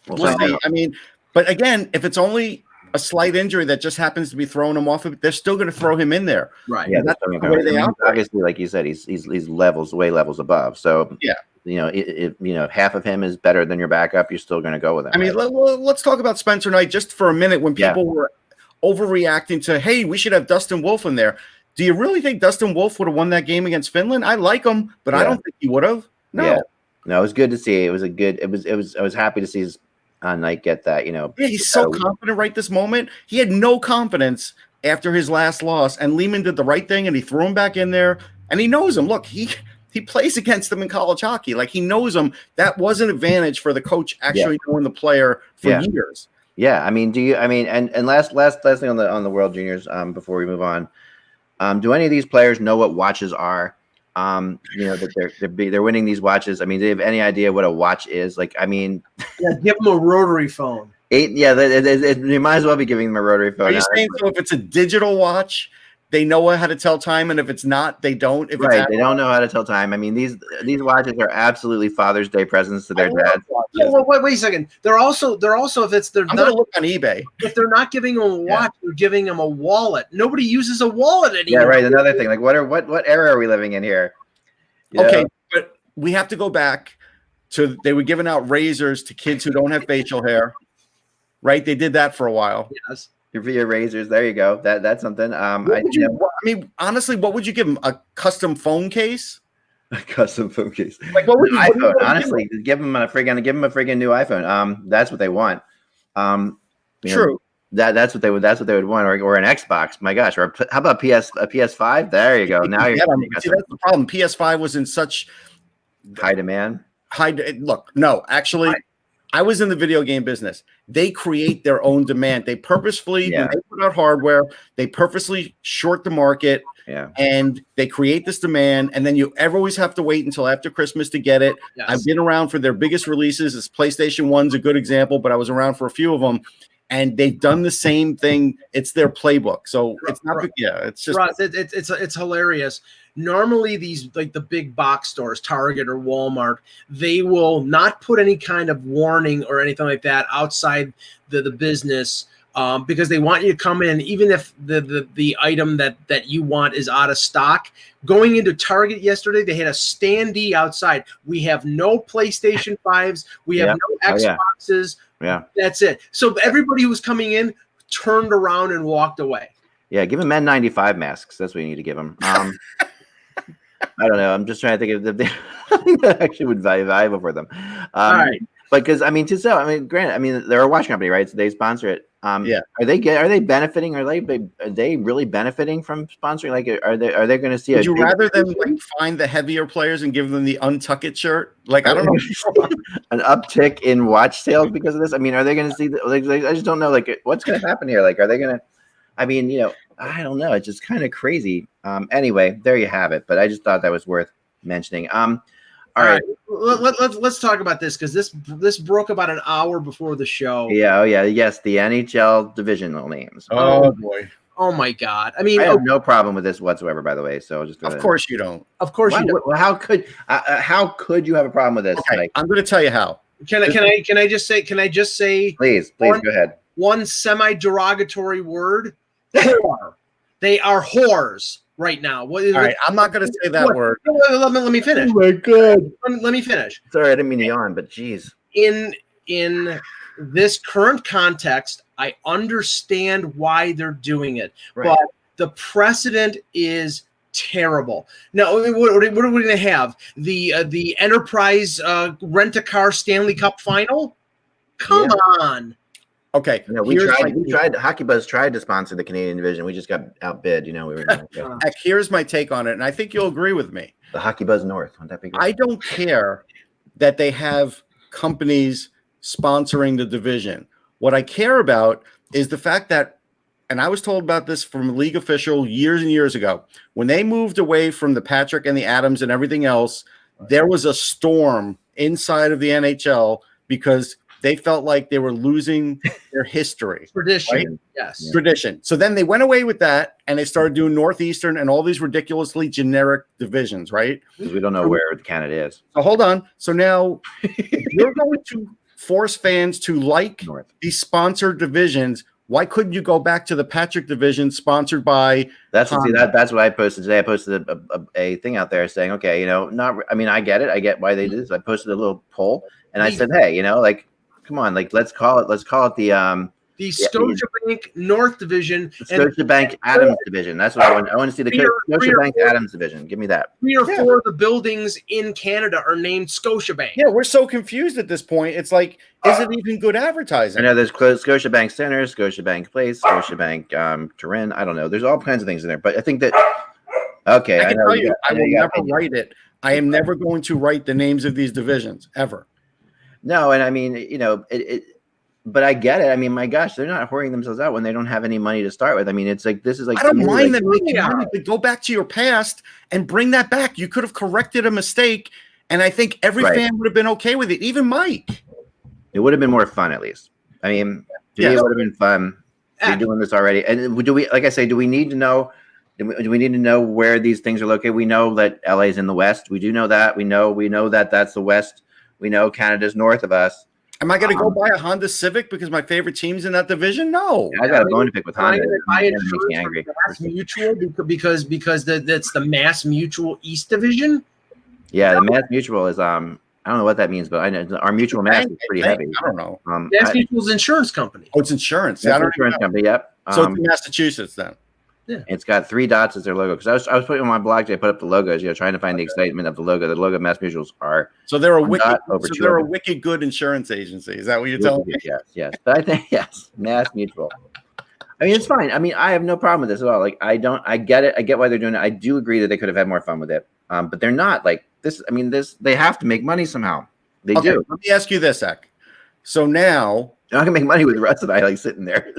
We'll see. I mean. But again, if it's only a slight injury that just happens to be throwing him off, they're still going to throw him in there. Right. Yeah, that's the way they operate. Obviously, like you said, he's levels above. So if half of him is better than your backup, you're still going to go with him. I mean, let's talk about Spencer Knight just for a minute. When people were overreacting to, hey, we should have Dustin Wolf in there. Do you really think Dustin Wolf would have won that game against Finland? I like him, but I don't think he would have. No. Yeah. No, it was good to see. I was happy to see his Knight get that, he's so confident right this moment. He had no confidence after his last loss, and Lehman did the right thing, and he threw him back in there, and he knows him. Look, he he plays against them in college hockey. Like he knows them. That was an advantage for the coach actually knowing the player for years. Yeah, I mean, and last thing on the World Juniors before we move on. Do any of these players know what watches are? That they're winning these watches. I mean, do they have any idea what a watch is? Like, I mean, give them a rotary phone. You might as well be giving them a rotary phone. Are you saying so? If it's a digital watch, they know how to tell time, and if it's not, they don't. If right, they don't know how to tell time. I mean, these watches are absolutely Father's Day presents to their dads. Well, wait a second. They're also if it's they're I'm not gonna look on eBay. If they're not giving them a watch, they're giving them a wallet. Nobody uses a wallet anymore. Yeah, right. Another thing, like what era are we living in here? Okay, but we have to go back to they were giving out razors to kids who don't have facial hair. Right? They did that for a while. Yes. Your razors. There you go. That's something. I mean, honestly, what would you give them? A custom phone case? A custom phone case. Like what would you? iPhone. Honestly, give them a friggin' new iPhone. That's what they want. True. That's what they would want, or an Xbox. My gosh, or how about a PS5? There you go. Now you're see, that's the problem. PS5 was in such high demand. Look, no, actually. I was in the video game business. They create their own demand. They purposefully, when they put out hardware, they purposely short the market, and they create this demand. And then you always have to wait until after Christmas to get it. Yes. I've been around for their biggest releases. This PlayStation 1's a good example, but I was around for a few of them. And they've done the same thing. It's their playbook. So it's not. It's just. It's hilarious. Normally, these like the big box stores, Target or Walmart, they will not put any kind of warning or anything like that outside the business because they want you to come in, even if the item that you want is out of stock. Going into Target yesterday, they had a standee outside. We have no PlayStation 5s. We have no Xboxes. Yeah, that's it. So everybody who was coming in turned around and walked away. Yeah, give them N95 masks. That's what you need to give them. I don't know. I'm just trying to think of that actually would be valuable for them. All right, but because granted, they're a watch company, right? So they sponsor it. Are they benefiting? Are they really benefiting from sponsoring? Like, are they going to see? Would you rather them like find the heavier players and give them the Untuck It shirt? Like, I don't know, an uptick in watch sales because of this. I mean, are they going to see? I just don't know. Like, what's going to happen here? Like, are they going to? I mean, I don't know. It's just kind of crazy. Anyway, there you have it. But I just thought that was worth mentioning. All right. Let's talk about this because this broke about an hour before the show. Yeah. Oh yeah. Yes. The NHL divisional names. Oh boy. Oh my God. I mean, I have no problem with this whatsoever. By the way, so just of course you don't. Of course you don't. How could you have a problem with this? Okay, I'm going to tell you how. Can I just say? Please go ahead. One semi-derogatory word. Whore. They are whores right now. All right, I'm not going to say that word. Let me finish. Oh my God. Let me finish. Sorry, I didn't mean to yawn, but geez. In this current context, I understand why they're doing it, but the precedent is terrible. Now, what are we going to have? The Enterprise Rent-A-Car Stanley Cup final? Come on. Okay. No, we tried. HockeyBuzz tried to sponsor the Canadian division. We just got outbid. We were. Heck, here's my take on it, and I think you'll agree with me. The HockeyBuzz North. Wouldn't that be good? I don't care that they have companies sponsoring the division. What I care about is the fact that, and I was told about this from a league official years and years ago, when they moved away from the Patrick and the Adams and everything else, there was a storm inside of the NHL because they felt like they were losing their history. Tradition. Right? Yes. Tradition. So then they went away with that and they started doing Northeastern and all these ridiculously generic divisions, right? Because we don't know where Canada is. So hold on. So now if you're going to force fans to like these sponsored divisions, why couldn't you go back to the Patrick division sponsored by that's what I posted today. I posted a thing out there saying, okay, I get it. I get why they did this. I posted a little poll and I said, hey, come on, let's call it the Scotiabank North Division, Scotiabank Adams Division. That's what I want. I want to see the Scotiabank Adams Division. Give me that. 3 or 4 of the buildings in Canada are named Scotiabank. Yeah, we're so confused at this point. It's like, is it even good advertising? I know there's Scotiabank Center, Scotiabank Place, Scotiabank Turin. I don't know. There's all kinds of things in there, but I think that. Okay, I can tell you, I will never write it. I am never going to write the names of these divisions ever. No, and I mean, but I get it. I mean, my gosh, they're not whoring themselves out when they don't have any money to start with. I mean, it's like this is like I don't mind them making Yeah. money, but go back to your past and bring that back. You could have corrected a mistake, and I think every Right. fan would have been okay with it, even Mike. It would have been more fun, at least. I mean, to me, it would have been fun. We're doing this already, and do we? Like I say, do we need to know? Do we need to know where these things are located? We know that LA is in the West. We do know that. We know that that's the West. We know Canada's north of us. Am I going to go buy a Honda Civic because my favorite team's in that division? No. I got a bone to pick with Honda. I It makes me angry. Mass Mutual because that's the Mass Mutual East Division. Yeah, the Mass Mutual is I don't know what that means, but I know our mutual mass is pretty heavy. I don't know. Mass Mutual's insurance company. Oh, it's insurance. That's an insurance company. Yep. So it's in Massachusetts then. Yeah. It's got 3 dots as their logo. Because I was putting on my blog today, I put up the logos, trying to find the excitement of the logo. The logo of Mass Mutuals are so they're a wicked, they're a wicked good insurance agency. Is that what you're telling me? Yes. But I think Mass Mutual. I mean, it's fine. I mean, I have no problem with this at all. Like, I get it. I get why they're doing it. I do agree that they could have had more fun with it. But they're not like this. I mean, they have to make money somehow. They do. Let me ask you this, Ek. So now you're not gonna make money with Russ and I like sitting there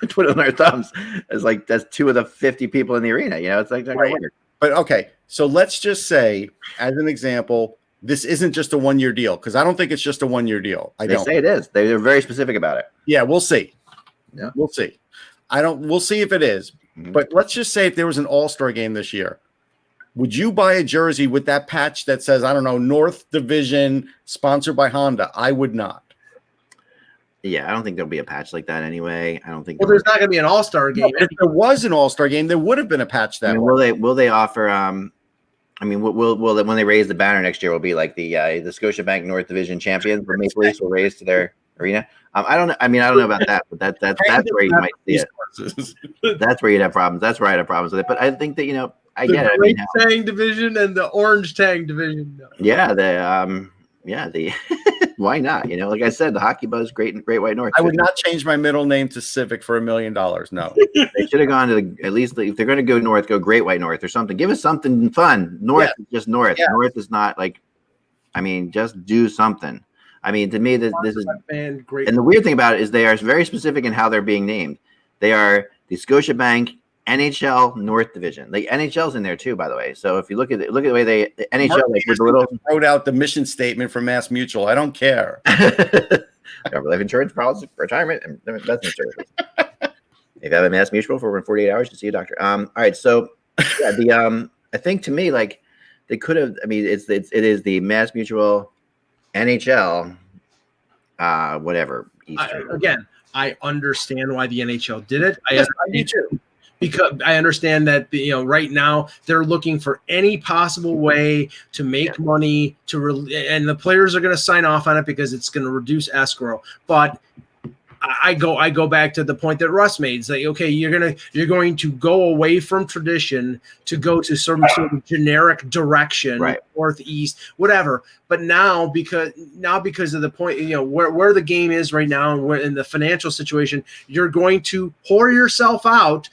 twiddling our thumbs as like that's 2 of the 50 people in the arena. It's like not gonna work. But okay, so let's just say, as an example, this isn't just a 1-year deal because I don't think it's just a 1-year deal. They say it is. They're very specific about it. Yeah, we'll see. Yeah, we'll see. We'll see if it is. Mm-hmm. But let's just say if there was an All-Star game this year, would you buy a jersey with that patch that says, I don't know, North Division sponsored by Honda? I would not. Yeah, I don't think there'll be a patch like that anyway. I don't think. Well, there's not going to be an All-Star game. No, if there was an All-Star game, there would have been a patch that. Will they offer? I mean, will when they raise the banner next year, will be like the Scotiabank North Division champions. The Maple Leafs will raise to their arena. I don't know. I mean, I don't know about that, but that's where you might see it. That's where you'd have problems. That's where I'd have problems with it. But I think that I get it. I mean, Tang division and the Orange Tang division. No. Yeah, the why not? Like I said, the Hockey Buzz, Great White North. I would not change my middle name to Civic for $1 million. No, they should have gone to at least if they're going to go north, go Great White North or something. Give us something fun. North is just north. Yeah. North is not like. I mean, just do something. I mean, to me, this is great. And the weird thing about it is they are very specific in how they're being named. They are the Scotiabank NHL North Division. The NHL's in there too, by the way. So if you look at the way the NHL with the little wrote out the mission statement for Mass Mutual. I don't care. Life insurance, policy, retirement, and investment services. If you have a Mass Mutual for over 48 hours, to see a doctor. All right. So yeah, I think to me, like they could have. I mean, it is the Mass Mutual NHL, whatever. I understand why the NHL did it. I do too. Because I understand that right now they're looking for any possible way to make money and the players are going to sign off on it because it's going to reduce escrow. But I go back to the point that Russ made. It's like, okay, you're going to go away from tradition to go to some sort of generic direction, right. Northeast, whatever. But now because of the point, where the game is right now and where in the financial situation, you're going to whore yourself out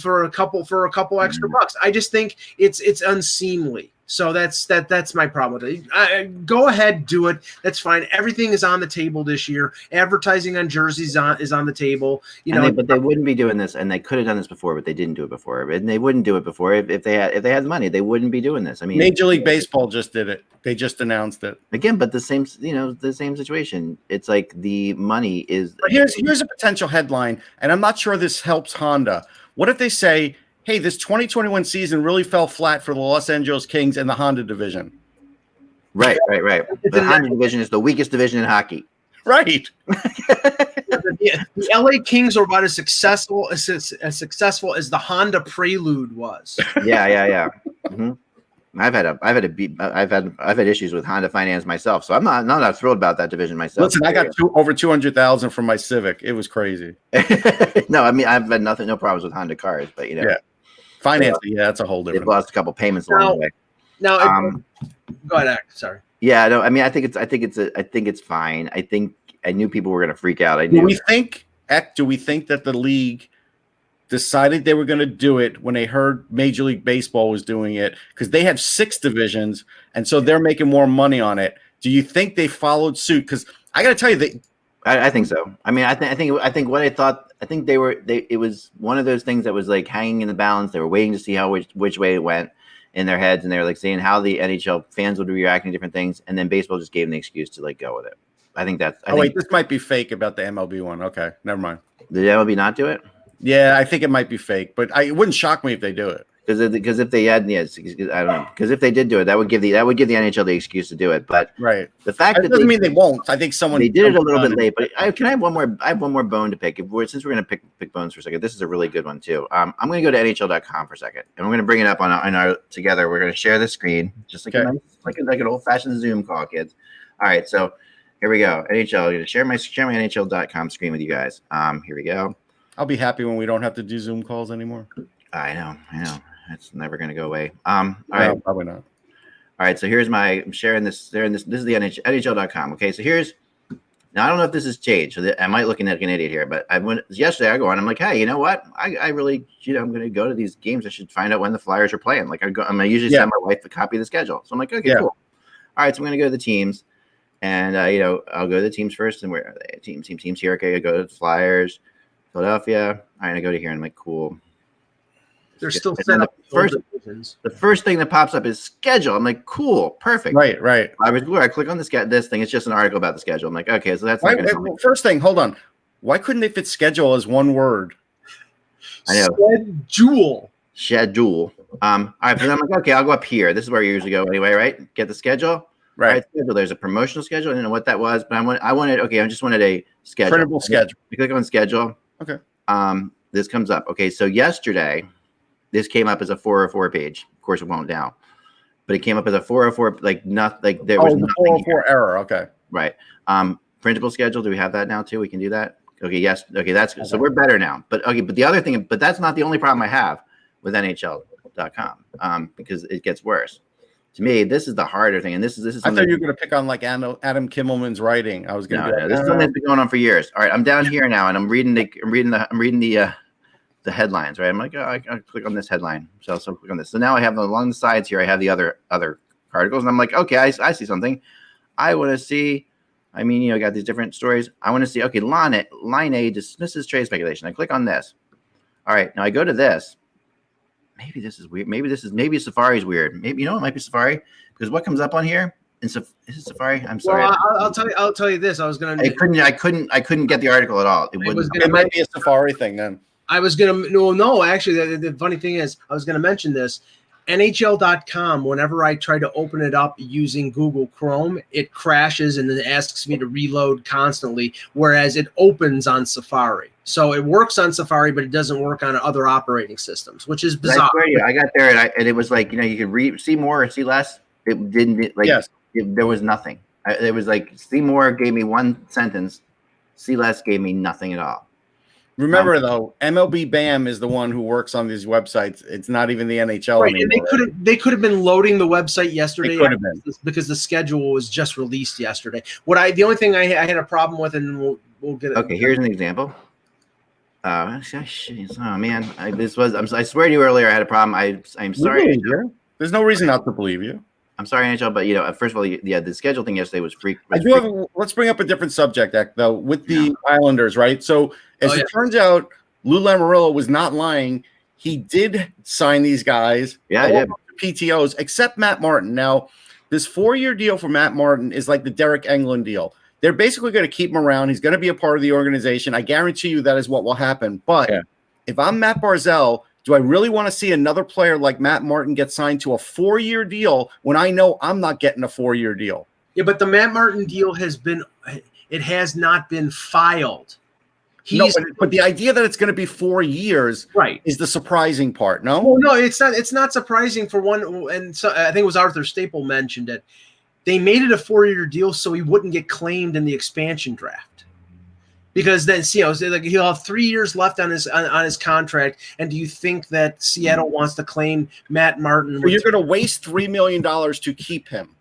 for a couple extra bucks. I just think it's unseemly. So that's my problem with it. Go ahead, do it. That's fine. Everything is on the table this year. Advertising on jerseys is on the table. But they wouldn't be doing this, and they could have done this before, but they didn't do it before. And they wouldn't do it before if they had the money. They wouldn't be doing this. I mean, Major League Baseball just did it. They just announced it again. But the same situation. It's like the money is. But here's a potential headline, and I'm not sure this helps Honda. What if they say, hey, this 2021 season really fell flat for the Los Angeles Kings and the Honda division? Right. The Honda division is the weakest division in hockey. Right. The LA Kings are about as successful as the Honda Prelude was. Yeah. Mm-hmm. I've had issues with Honda Finance myself, so I'm not thrilled about that division myself. Listen, I got over 200,000 from my Civic. It was crazy. No, I mean I've had no problems with Honda cars, but yeah. Financing, that's a whole different. They've lost a couple payments along the way. Now, go ahead, sorry. Yeah, no, I mean, I think it's fine. I knew people were going to freak out. Do we think that the league decided they were going to do it when they heard Major League Baseball was doing it because they have 6 divisions, and so they're making more money on it. Do you think they followed suit? Because I got to tell you, I think so. I mean, I think what I thought. I think it was one of those things that was like hanging in the balance. They were waiting to see how which way it went in their heads, and they were like saying how the NHL fans would be reacting to different things, and then baseball just gave them the excuse to like go with it. I think that's. Wait, this might be fake about the MLB one. Okay, never mind. Did MLB not do it? Yeah, I think it might be fake, but it wouldn't shock me if they do it. Because if they had, yes, I don't know. Because if they did do it, that would give the NHL the excuse to do it. But right, the fact that doesn't mean they won't. I think they did it a little bit late. But I have one more bone to pick. Since we're going to pick bones for a second, this is a really good one too. I'm going to go to NHL.com for a second, and we're going to bring it up on our together. We're going to share the screen, just like like an old fashioned Zoom call, kids. All right, so here we go. NHL. I'm going to share my NHL.com screen with you guys. Here we go. I'll be happy when we don't have to do Zoom calls anymore. I know. It's never going to go away. All right, probably not. All right, so I'm sharing this. This is the NHL.com. Okay, so now I don't know if this has changed. So I might looking like an idiot here, but yesterday. I go on. I'm like, hey, you know what? I really, I'm going to go to these games. I should find out when the Flyers are playing. Like I usually send my wife a copy of the schedule. So I'm like, okay, cool. All right, so I'm going to go to the teams, and I'll go to the teams first. And where are they? Teams here. Okay, I go to the Flyers, Philadelphia. All right, I go to here, and I'm like, cool. They're still set up. The first thing that pops up is schedule. I'm like, cool, perfect. Right. I click on this thing. It's just an article about the schedule. I'm like, okay, so that's not gonna well, first thing. Hold on. Why couldn't they fit schedule as one word? I know. Schedule. All right, but I'm like, okay, I'll go up here. This is where you usually go anyway, right? Get the schedule. Right. All right, schedule. There's a promotional schedule. I didn't know what that was, but I just wanted a schedule. Printable schedule. You click on schedule. Okay. This comes up. Okay, so yesterday. This came up as a 404 page. Of course, it won't now, but it came up as a 404. There was the 404 error. Okay, right. Printable schedule. Do we have that now too? We can do that. Okay, yes. Okay, that's good. So we're better now. But the other thing, but that's not the only problem I have with NHL.com. Because it gets worse. To me, this is the harder thing, and this is. I thought you were going to pick on like Adam Kimmelman's writing. I was going to. No, this is something that's been going on for years. All right, I'm down here now, and I'm reading the headlines, right? I'm like, I click on this headline. So click on this. So now I have along the sides here, I have the other articles, and I'm like, okay, I see something. I want to see. I mean, I got these different stories. I want to see. Okay, line A dismisses trade speculation. I click on this. All right, now I go to this. Maybe this is weird. Maybe Safari's weird. Maybe it might be Safari because what comes up on here? Is it Safari? I'm sorry. Well, I'll tell you this. I couldn't get the article at all. It might be a Safari thing then. I was going to, no, actually, the funny thing is, I was going to mention this. NHL.com, whenever I try to open it up using Google Chrome, it crashes and then asks me to reload constantly, whereas it opens on Safari. So it works on Safari, but it doesn't work on other operating systems, which is bizarre. I got there and it was like, you could see more or see less. It didn't, there was nothing. It was like, see more gave me one sentence, see less gave me nothing at all. Remember, though, MLB BAM is the one who works on these websites. It's not even the NHL anymore. And they could have been loading the website yesterday because the schedule was just released yesterday. The only thing I had a problem with, and we'll get it. Okay, here's an example. Oh man, I swear to you earlier I had a problem. I'm sorry. There's no reason not to believe you. I'm sorry, NHL, but first of all, the schedule thing yesterday was freak. Let's bring up a different subject, though, with the Islanders, right? So as it turns out, Lou Lamoriello was not lying. He did sign these guys. Yeah, he did. PTOs, except Matt Martin. Now, this 4-year deal for Matt Martin is like the Derek Englund deal. They're basically going to keep him around. He's going to be a part of the organization. I guarantee you that is what will happen. But if I'm Matt Barzal, do I really want to see another player like Matt Martin get signed to a 4-year deal when I know I'm not getting a 4-year deal? Yeah, but the Matt Martin deal has not been filed. But the idea that it's going to be 4 years is the surprising part, no? Well, no, it's not. It's not surprising for one. And so I think it was Arthur Staple mentioned it. They made it a 4-year deal so he wouldn't get claimed in the expansion draft. Because then, he'll have 3 years left on his contract. And do you think that Seattle wants to claim Matt Martin? So you're going to waste $3 million to keep him.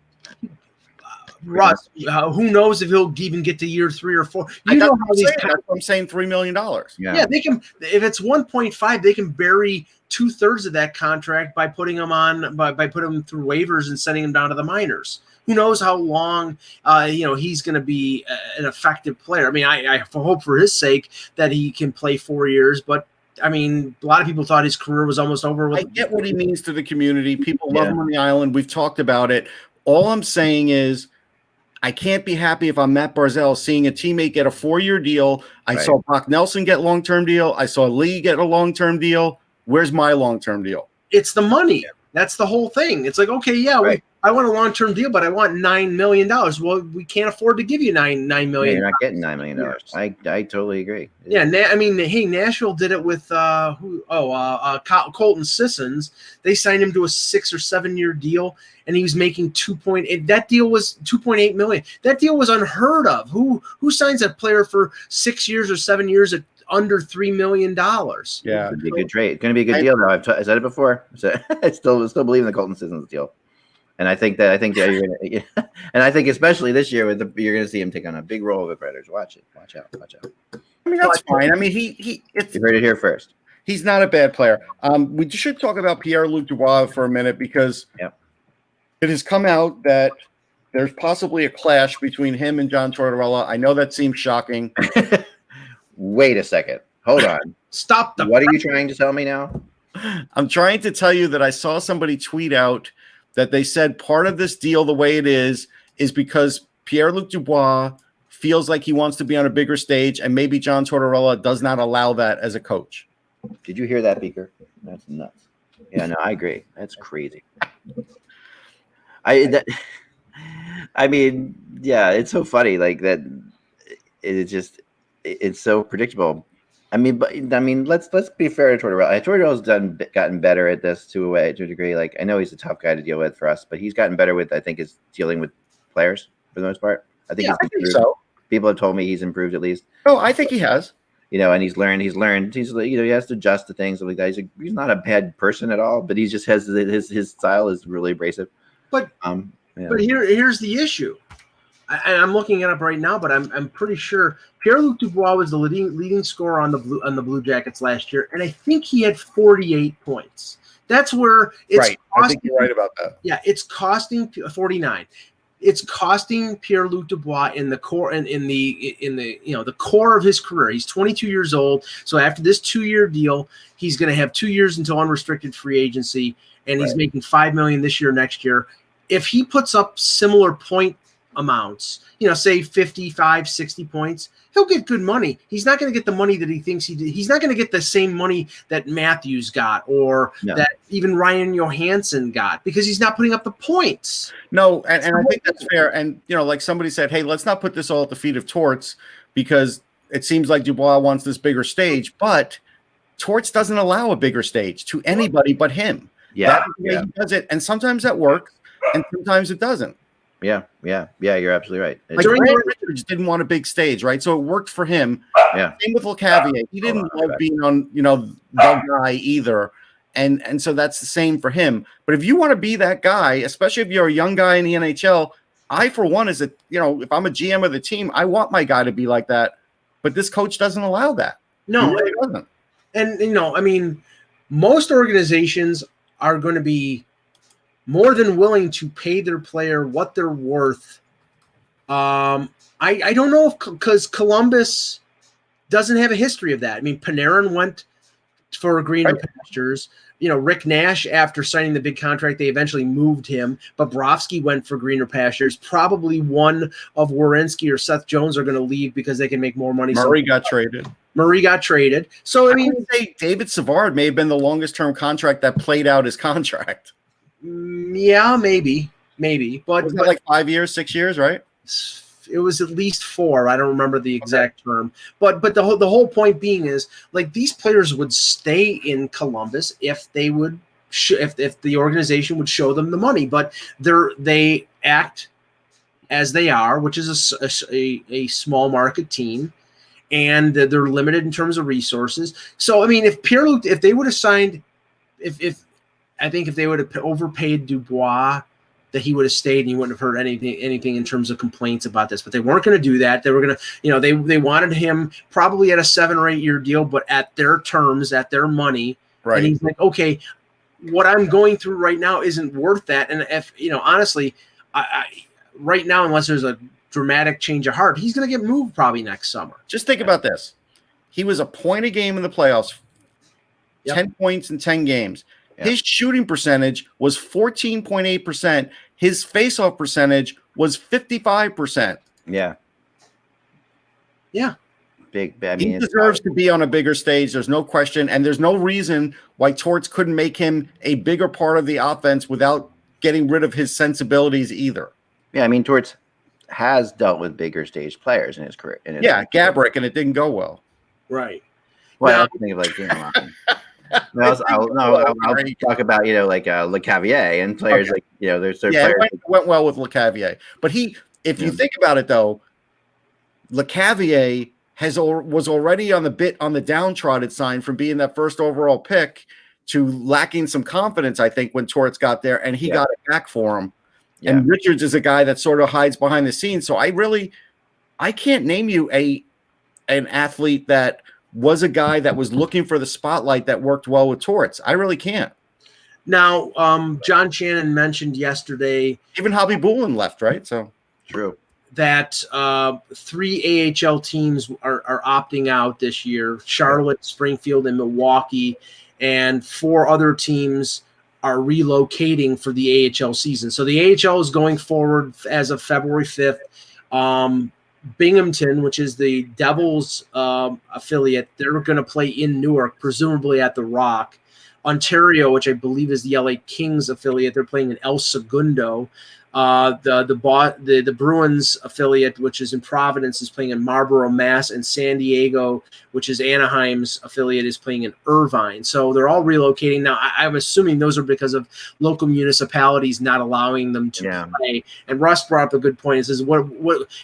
Russ, who knows if he'll even get to year 3 or 4? You know how these. That's what I'm saying. $3 million. Yeah, they can. If it's 1.5, they can bury 2/3 of that contract by putting him on by putting him through waivers and sending him down to the minors. Who knows how long he's going to be an effective player? I mean, I hope for his sake that he can play 4 years, but I mean, a lot of people thought his career was almost over. I get what he means to the community. People love him on the island. We've talked about it. All I'm saying is I can't be happy if I'm Matt Barzell seeing a teammate get a 4-year deal. I saw Brock Nelson get long-term deal. I saw Lee get a long-term deal. Where's my long-term deal? It's the money. That's the whole thing. It's like, okay, I want a long-term deal, but I want $9 million. Well, we can't afford to give you $9 million. Yeah, you're not getting $9 million. I totally agree. Yeah, I mean, hey, Nashville did it with Colton Sissons. They signed him to a 6 or 7 year deal, and he was making 2.8. That deal was $2.8 million. That deal was unheard of. Who signs a player for 6 years or 7 years at under $3 million? Yeah, it's going to be a good trade. It's going to be a good deal, though. I've said it before. So I still believe in the Colton Sissons deal. And I think you're gonna, and I think especially this year you're going to see him take on a big role with the Predators. Watch out. I mean, that's fine. I mean, you heard it here first. He's not a bad player. We should talk about Pierre-Luc Dubois for a minute because it has come out that there's possibly a clash between him and John Tortorella. I know that seems shocking. Wait a second. Hold on. Stop. What are you trying to tell me now? I'm trying to tell you that I saw somebody tweet out that they said part of this deal, the way it is because Pierre-Luc Dubois feels like he wants to be on a bigger stage, and maybe John Tortorella does not allow that as a coach. Did you hear that, Beaker? That's nuts. Yeah, no, I agree. That's crazy. I mean, yeah, it's so funny. Like that, it's so predictable. I mean, let's be fair to Tortorella. Tortorella's gotten better at this to a degree. Like, I know he's a tough guy to deal with for us, but he's gotten better with, I think, is dealing with players for the most part. I think so. People have told me he's improved at least. Oh, I think he has. And he's learned. He's he has to adjust to things like that. He's not a bad person at all, but he just has his style is really abrasive. But here's the issue. I'm looking it up right now, but I'm pretty sure Pierre-Luc Dubois was the leading scorer on the Blue Jackets last year, and I think he had 48 points. That's where it's right. I think you're right about that. Yeah, it's costing 49. It's costing Pierre-Luc Dubois in the core and in the the core of his career. He's 22 years old, so after this 2-year deal, he's going to have 2 years until unrestricted free agency, and he's making $5 million this year, next year. If he puts up similar point amounts, say 55, 60 points, he'll get good money. He's not going to get the money that he thinks he did. He's not going to get the same money that Matthews got or that even Ryan Johansson got because he's not putting up the points. No, and I think that's fair. And, like somebody said, hey, let's not put this all at the feet of Torts because it seems like Dubois wants this bigger stage, but Torts doesn't allow a bigger stage to anybody but him. Yeah. That's the way he does it. And sometimes that works and sometimes it doesn't. Yeah, you're absolutely right. Like Brad Richards didn't want a big stage, right? So it worked for him. Yeah. Same with LeCavier. He didn't love being on, the guy either. And so that's the same for him. But if you want to be that guy, especially if you're a young guy in the NHL, I, for one, if I'm a GM of the team, I want my guy to be like that. But this coach doesn't allow that. No, it doesn't. And, most organizations are going to be more than willing to pay their player what they're worth. I don't know because Columbus doesn't have a history of that. I mean, Panarin went for greener pastures. Rick Nash, after signing the big contract, they eventually moved him. Bobrovsky went for greener pastures. Probably one of Werenski or Seth Jones are going to leave because they can make more money. Murray got traded. So, I would say David Savard may have been the longest-term contract that played out his contract. Yeah, maybe, but was it like 5 years, 6 years, right? It was at least 4. I don't remember the exact term, but the whole point being is like these players would stay in Columbus if they would if the organization would show them the money, but they act as they are, which is a small market team, and they're limited in terms of resources. So I mean, if they would have signed, if they would have overpaid Dubois, that he would have stayed and you wouldn't have heard anything in terms of complaints about this. But they weren't going to do that. They were going to, they wanted him probably at a 7 or 8 year deal, but at their terms, at their money. Right. And he's like, okay, what I'm going through right now isn't worth that. And if, honestly, I right now, unless there's a dramatic change of heart, he's going to get moved probably next summer. Just think about this. He was a point a game in the playoffs, 10 points in 10 games. Yep. His shooting percentage was 14.8%. His faceoff percentage was 55%. Yeah. Yeah. Big. He deserves to be on a bigger stage. There's no question. And there's no reason why Torts couldn't make him a bigger part of the offense without getting rid of his sensibilities either. Yeah, I mean, Torts has dealt with bigger stage players in his career. Gabrick, and it didn't go well. Right. Well, I think of I'll talk about LeCavier and players there's players. It went well with LeCavier, but if you think about it though, LeCavier was already on the downtrodden sign from being that first overall pick to lacking some confidence. I think when Torts got there, and he got it back for him. Yeah. And Richards is a guy that sort of hides behind the scenes. So I can't name you an athlete that was a guy that was looking for the spotlight that worked well with Torts. I really can't. Now, John Shannon mentioned yesterday. Even Hobby Bullen left, right? So true. That 3 AHL teams are opting out this year. Charlotte, Springfield, and Milwaukee. And 4 other teams are relocating for the AHL season. So the AHL is going forward as of February 5th. Binghamton, which is the Devils affiliate, they're going to play in Newark, presumably at the Rock. Ontario, which I believe is the LA Kings affiliate, they're playing in El Segundo. The Bruins affiliate, which is in Providence, is playing in Marlboro, Mass, and San Diego, which is Anaheim's affiliate, is playing in Irvine. So they're all relocating now. I'm assuming those are because of local municipalities not allowing them to play. And Russ brought up a good point. He says, what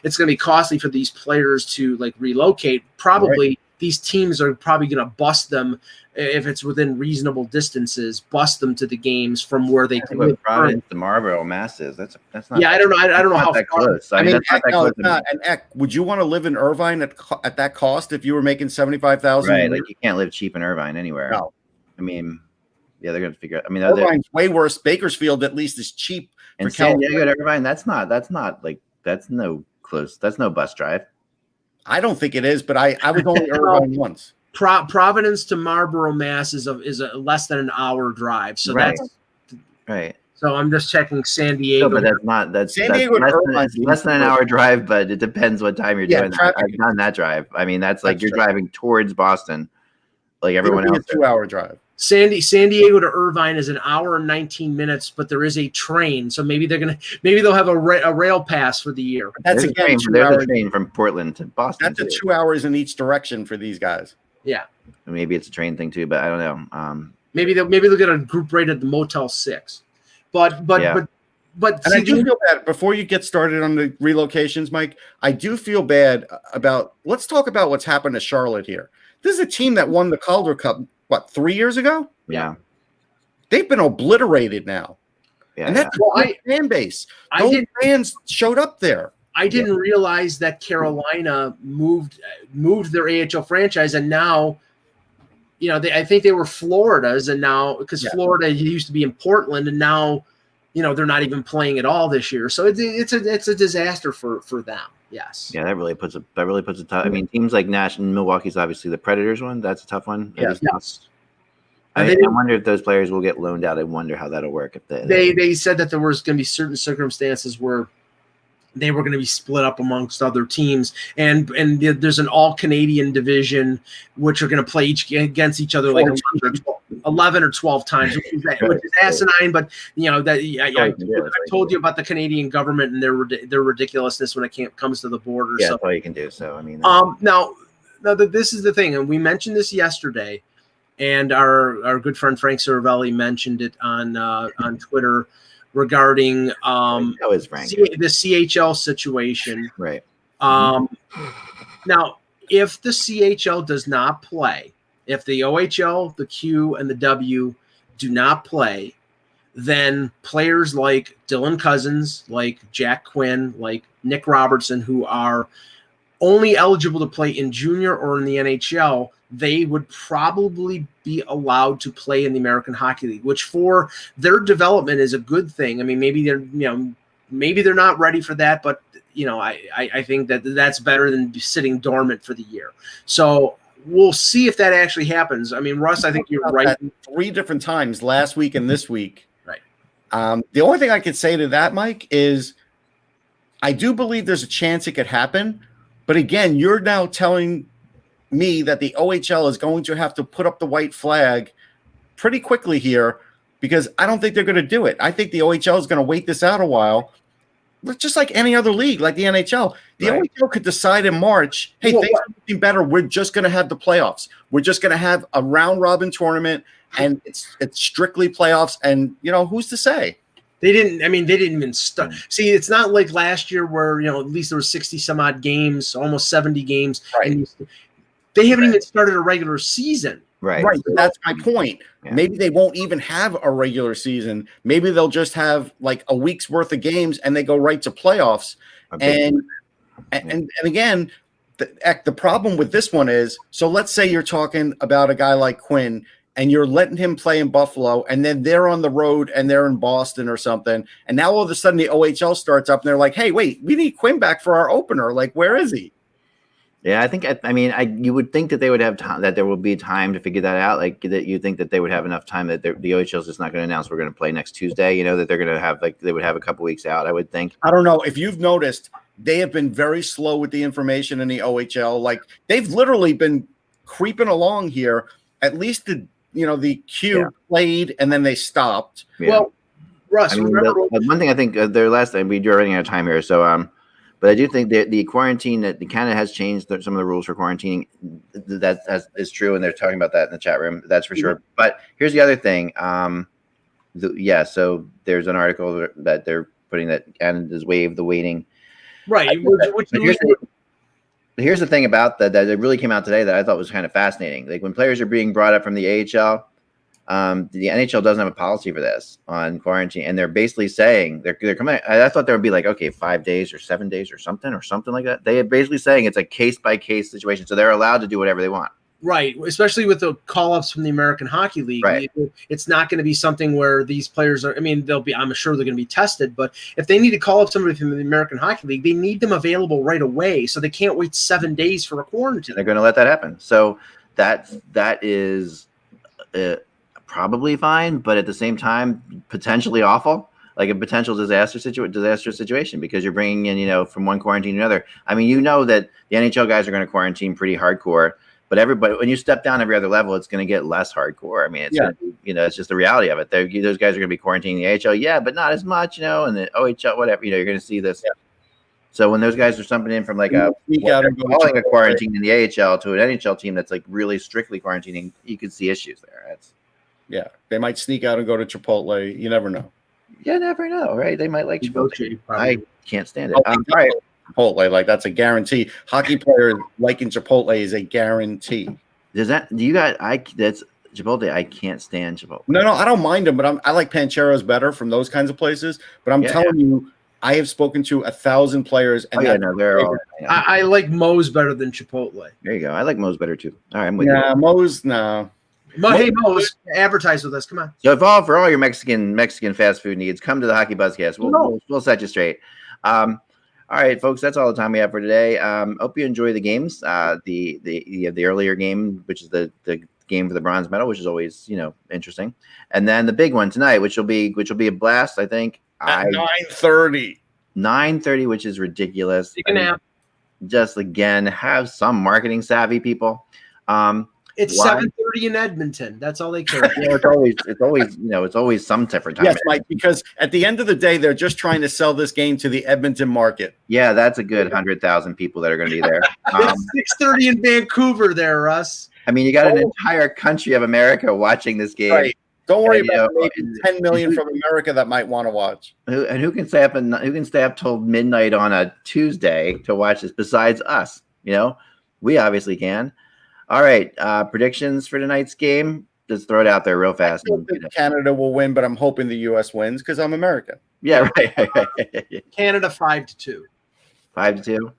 it's going to be costly for these players to relocate. Probably. Right. These teams are probably going to bust them if it's within reasonable distances. Bust them to the games from where they can live. Providence to Marlboro, Mass is that's not. Yeah, I don't know. I don't know how that far. close. I mean, that's not that close. And would you want to live in Irvine at that cost if you were making $75,000? Right, like you can't live cheap in Irvine anywhere. No, I mean, yeah, they're going to figure out. I mean, Irvine's way worse. Bakersfield at least is cheap. And San Diego to Irvine, that's no close. That's no bus drive. I don't think it is, but I was only Irvine once. Providence to Marlboro, Mass is a less than an hour drive. So that's right. So I'm just checking San Diego. No, but that's San Diego less than an hour drive, but it depends what time you're doing that. I've done that drive. I mean, that's you're driving towards Boston, like everyone else. A 2-hour drive. San Diego to Irvine is an hour and 19 minutes, but there is a train, so maybe they'll have a rail pass for the year. That's there's a train from Portland to Boston. That's 2 hours in each direction for these guys. Yeah, maybe it's a train thing too, but I don't know. Maybe they'll get a group rate at the Motel 6, but and I do feel bad. Before you get started on the relocations, Mike, I do feel bad about. Let's talk about what's happened to Charlotte here. This is a team that won the Calder Cup. What, 3 years ago? Yeah. They've been obliterated now. Yeah, and that's a fan base. Those fans showed up there. I didn't realize that Carolina moved their AHL franchise, and now, I think they were Florida's, and now because Florida used to be in Portland, and now, they're not even playing at all this year. So it's a disaster for them. Yes. Yeah, that really puts a tough. I mean, teams like Nash and Milwaukee's obviously the Predators one. That's a tough one. Yeah. Yes. I wonder if those players will get loaned out. I wonder how that'll work. If they said that there was going to be certain circumstances where they were going to be split up amongst other teams, and there's an all Canadian division which are going to play against each other like 11 or 12 times, which is asinine. But I told you about the Canadian government and their ridiculousness when it comes to the border. Yeah, that's all you can do. So I mean, now this is the thing, and we mentioned this yesterday, and our good friend Frank Cervelli mentioned it on Twitter regarding the CHL situation. Right. Now, if the CHL does not play, if the OHL, the Q, and the W do not play, then players like Dylan Cousins, like Jack Quinn, like Nick Robertson, who are only eligible to play in junior or in the NHL, they would probably be allowed to play in the American Hockey League, which for their development is a good thing. I mean, maybe they're not ready for that, but I think that's better than sitting dormant for the year. So we'll see if that actually happens. I mean, Russ, I think you're right. 3 different times last week and this week. Right. The only thing I could say to that, Mike, is I do believe there's a chance it could happen. But again, you're now telling me that the OHL is going to have to put up the white flag pretty quickly here, because I don't think they're going to do it. I think the OHL is going to wait this out a while, just like any other league, like the NHL. The OHL could decide in March, hey, things are looking better. We're just going to have the playoffs. We're just going to have a round-robin tournament, and it's strictly playoffs. And, who's to say? They didn't even start. See, it's not like last year where, at least there were 60 some odd games, almost 70 games. Right. And they haven't even started a regular season. Right. That's my point. Yeah. Maybe they won't even have a regular season. Maybe they'll just have like a week's worth of games and they go right to playoffs. And again, the problem with this one is, so let's say you're talking about a guy like Quinn and you're letting him play in Buffalo, and then they're on the road and they're in Boston or something. And now all of a sudden the OHL starts up and they're like, hey, wait, we need Quinn back for our opener. Like, where is he? Yeah, you would think that they would have time, that there will be time to figure that out. Like that, you think that they would have enough time that the OHL is just not going to announce we're going to play next Tuesday. That they're going to have they would have a couple weeks out. I would think. I don't know if you've noticed, they have been very slow with the information in the OHL. Like they've literally been creeping along here. At least the Q played and then they stopped. Yeah. Well, Russ, remember one thing I think their last time we're running out of time here, so but I do think that the quarantine, that Canada has changed some of the rules for quarantining. That is true, and they're talking about that in the chat room. That's for sure. But here's the other thing. So there's an article that they're putting that Canada's waived the waiting. Right. Here's the thing about that it really came out today that I thought was kind of fascinating. Like when players are being brought up from the AHL, the NHL doesn't have a policy for this on quarantine, and they're basically saying they're coming. I thought there would be like 5 days or 7 days or something like that. They are basically saying it's a case by case situation, so they're allowed to do whatever they want. Right, especially with the call-ups from the American Hockey League. Right. It's not going to be something where these players are. I'm sure they're going to be tested, but if they need to call up somebody from the American Hockey League, they need them available right away, so they can't wait 7 days for a quarantine. They're going to let that happen. So that is probably fine, but at the same time, potentially awful. Like a potential disastrous situation, because you're bringing in, from one quarantine to another. I mean, that the NHL guys are going to quarantine pretty hardcore. But everybody, when you step down every other level, it's going to get less hardcore. I mean, it's gonna be, it's just the reality of it. Those guys are going to be quarantining the AHL, but not as much, and the OHL, whatever. You're going to see this. Yeah. So when those guys are jumping in from calling a quarantine in the AHL to an NHL team that's like really strictly quarantining, you could see issues there. They might sneak out and go to Chipotle. You never know. You never know, right? They might like Chipotle. I can't stand it. All right. Chipotle, like that's a guarantee. Hockey players liking Chipotle is a guarantee. That's Chipotle. I can't stand Chipotle. No, I don't mind them, but I like Pancheros better from those kinds of places. But I'm telling you, I have spoken to 1,000 players, and they're all. I like Moe's better than Chipotle. There you go. I like Moe's better too. All right, I'm with you. Yeah, Moe's no. Hey, Moe's, advertise with us. Come on. So for all your Mexican fast food needs, come to the Hockey Buzzcast. We'll set you straight. All right, folks, that's all the time we have for today. Hope you enjoy the games. The earlier game, which is the game for the bronze medal, which is always interesting, and then the big one tonight, which will be a blast. I think at 9:30. 9:30, which is ridiculous. Just again, have some marketing savvy people. It's 7:30 in Edmonton. That's all they care about. It's always some different time. Yes, Mike, because at the end of the day, they're just trying to sell this game to the Edmonton market. Yeah, that's a good 100,000 people that are going to be there. It's 6:30 in Vancouver there, Russ. I mean, you got an entire country of America watching this game. Right. Don't worry about maybe 10 million from America that might want to watch. Who can stay up till midnight on a Tuesday to watch this besides us? We obviously can. All right, predictions for tonight's game. just throw it out there real I fast. think that Canada will win, but I'm hoping the U.S. wins because I'm American. Yeah, right. Canada 5-2. 5-2.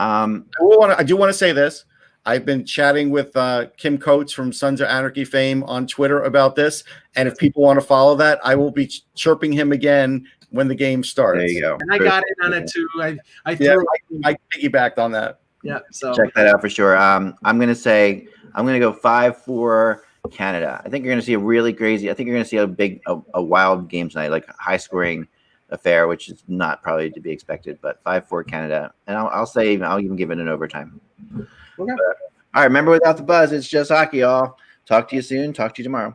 I do want to say this. I've been chatting with Kim Coates from Sons of Anarchy fame on Twitter about this, and if people want to follow that, I will be chirping him again when the game starts. There you go. And I got in on it too. I I piggybacked on that. Yeah, so check that out for sure. I'm gonna go 5-4 Canada. I think you're gonna see a really crazy. I think you're gonna see a wild game tonight, like a high scoring affair, which is not probably to be expected. But 5-4 Canada, and I'll even give it an overtime. Okay. All right. Remember, without the buzz, it's just hockey, y'all. Talk to you soon. Talk to you tomorrow.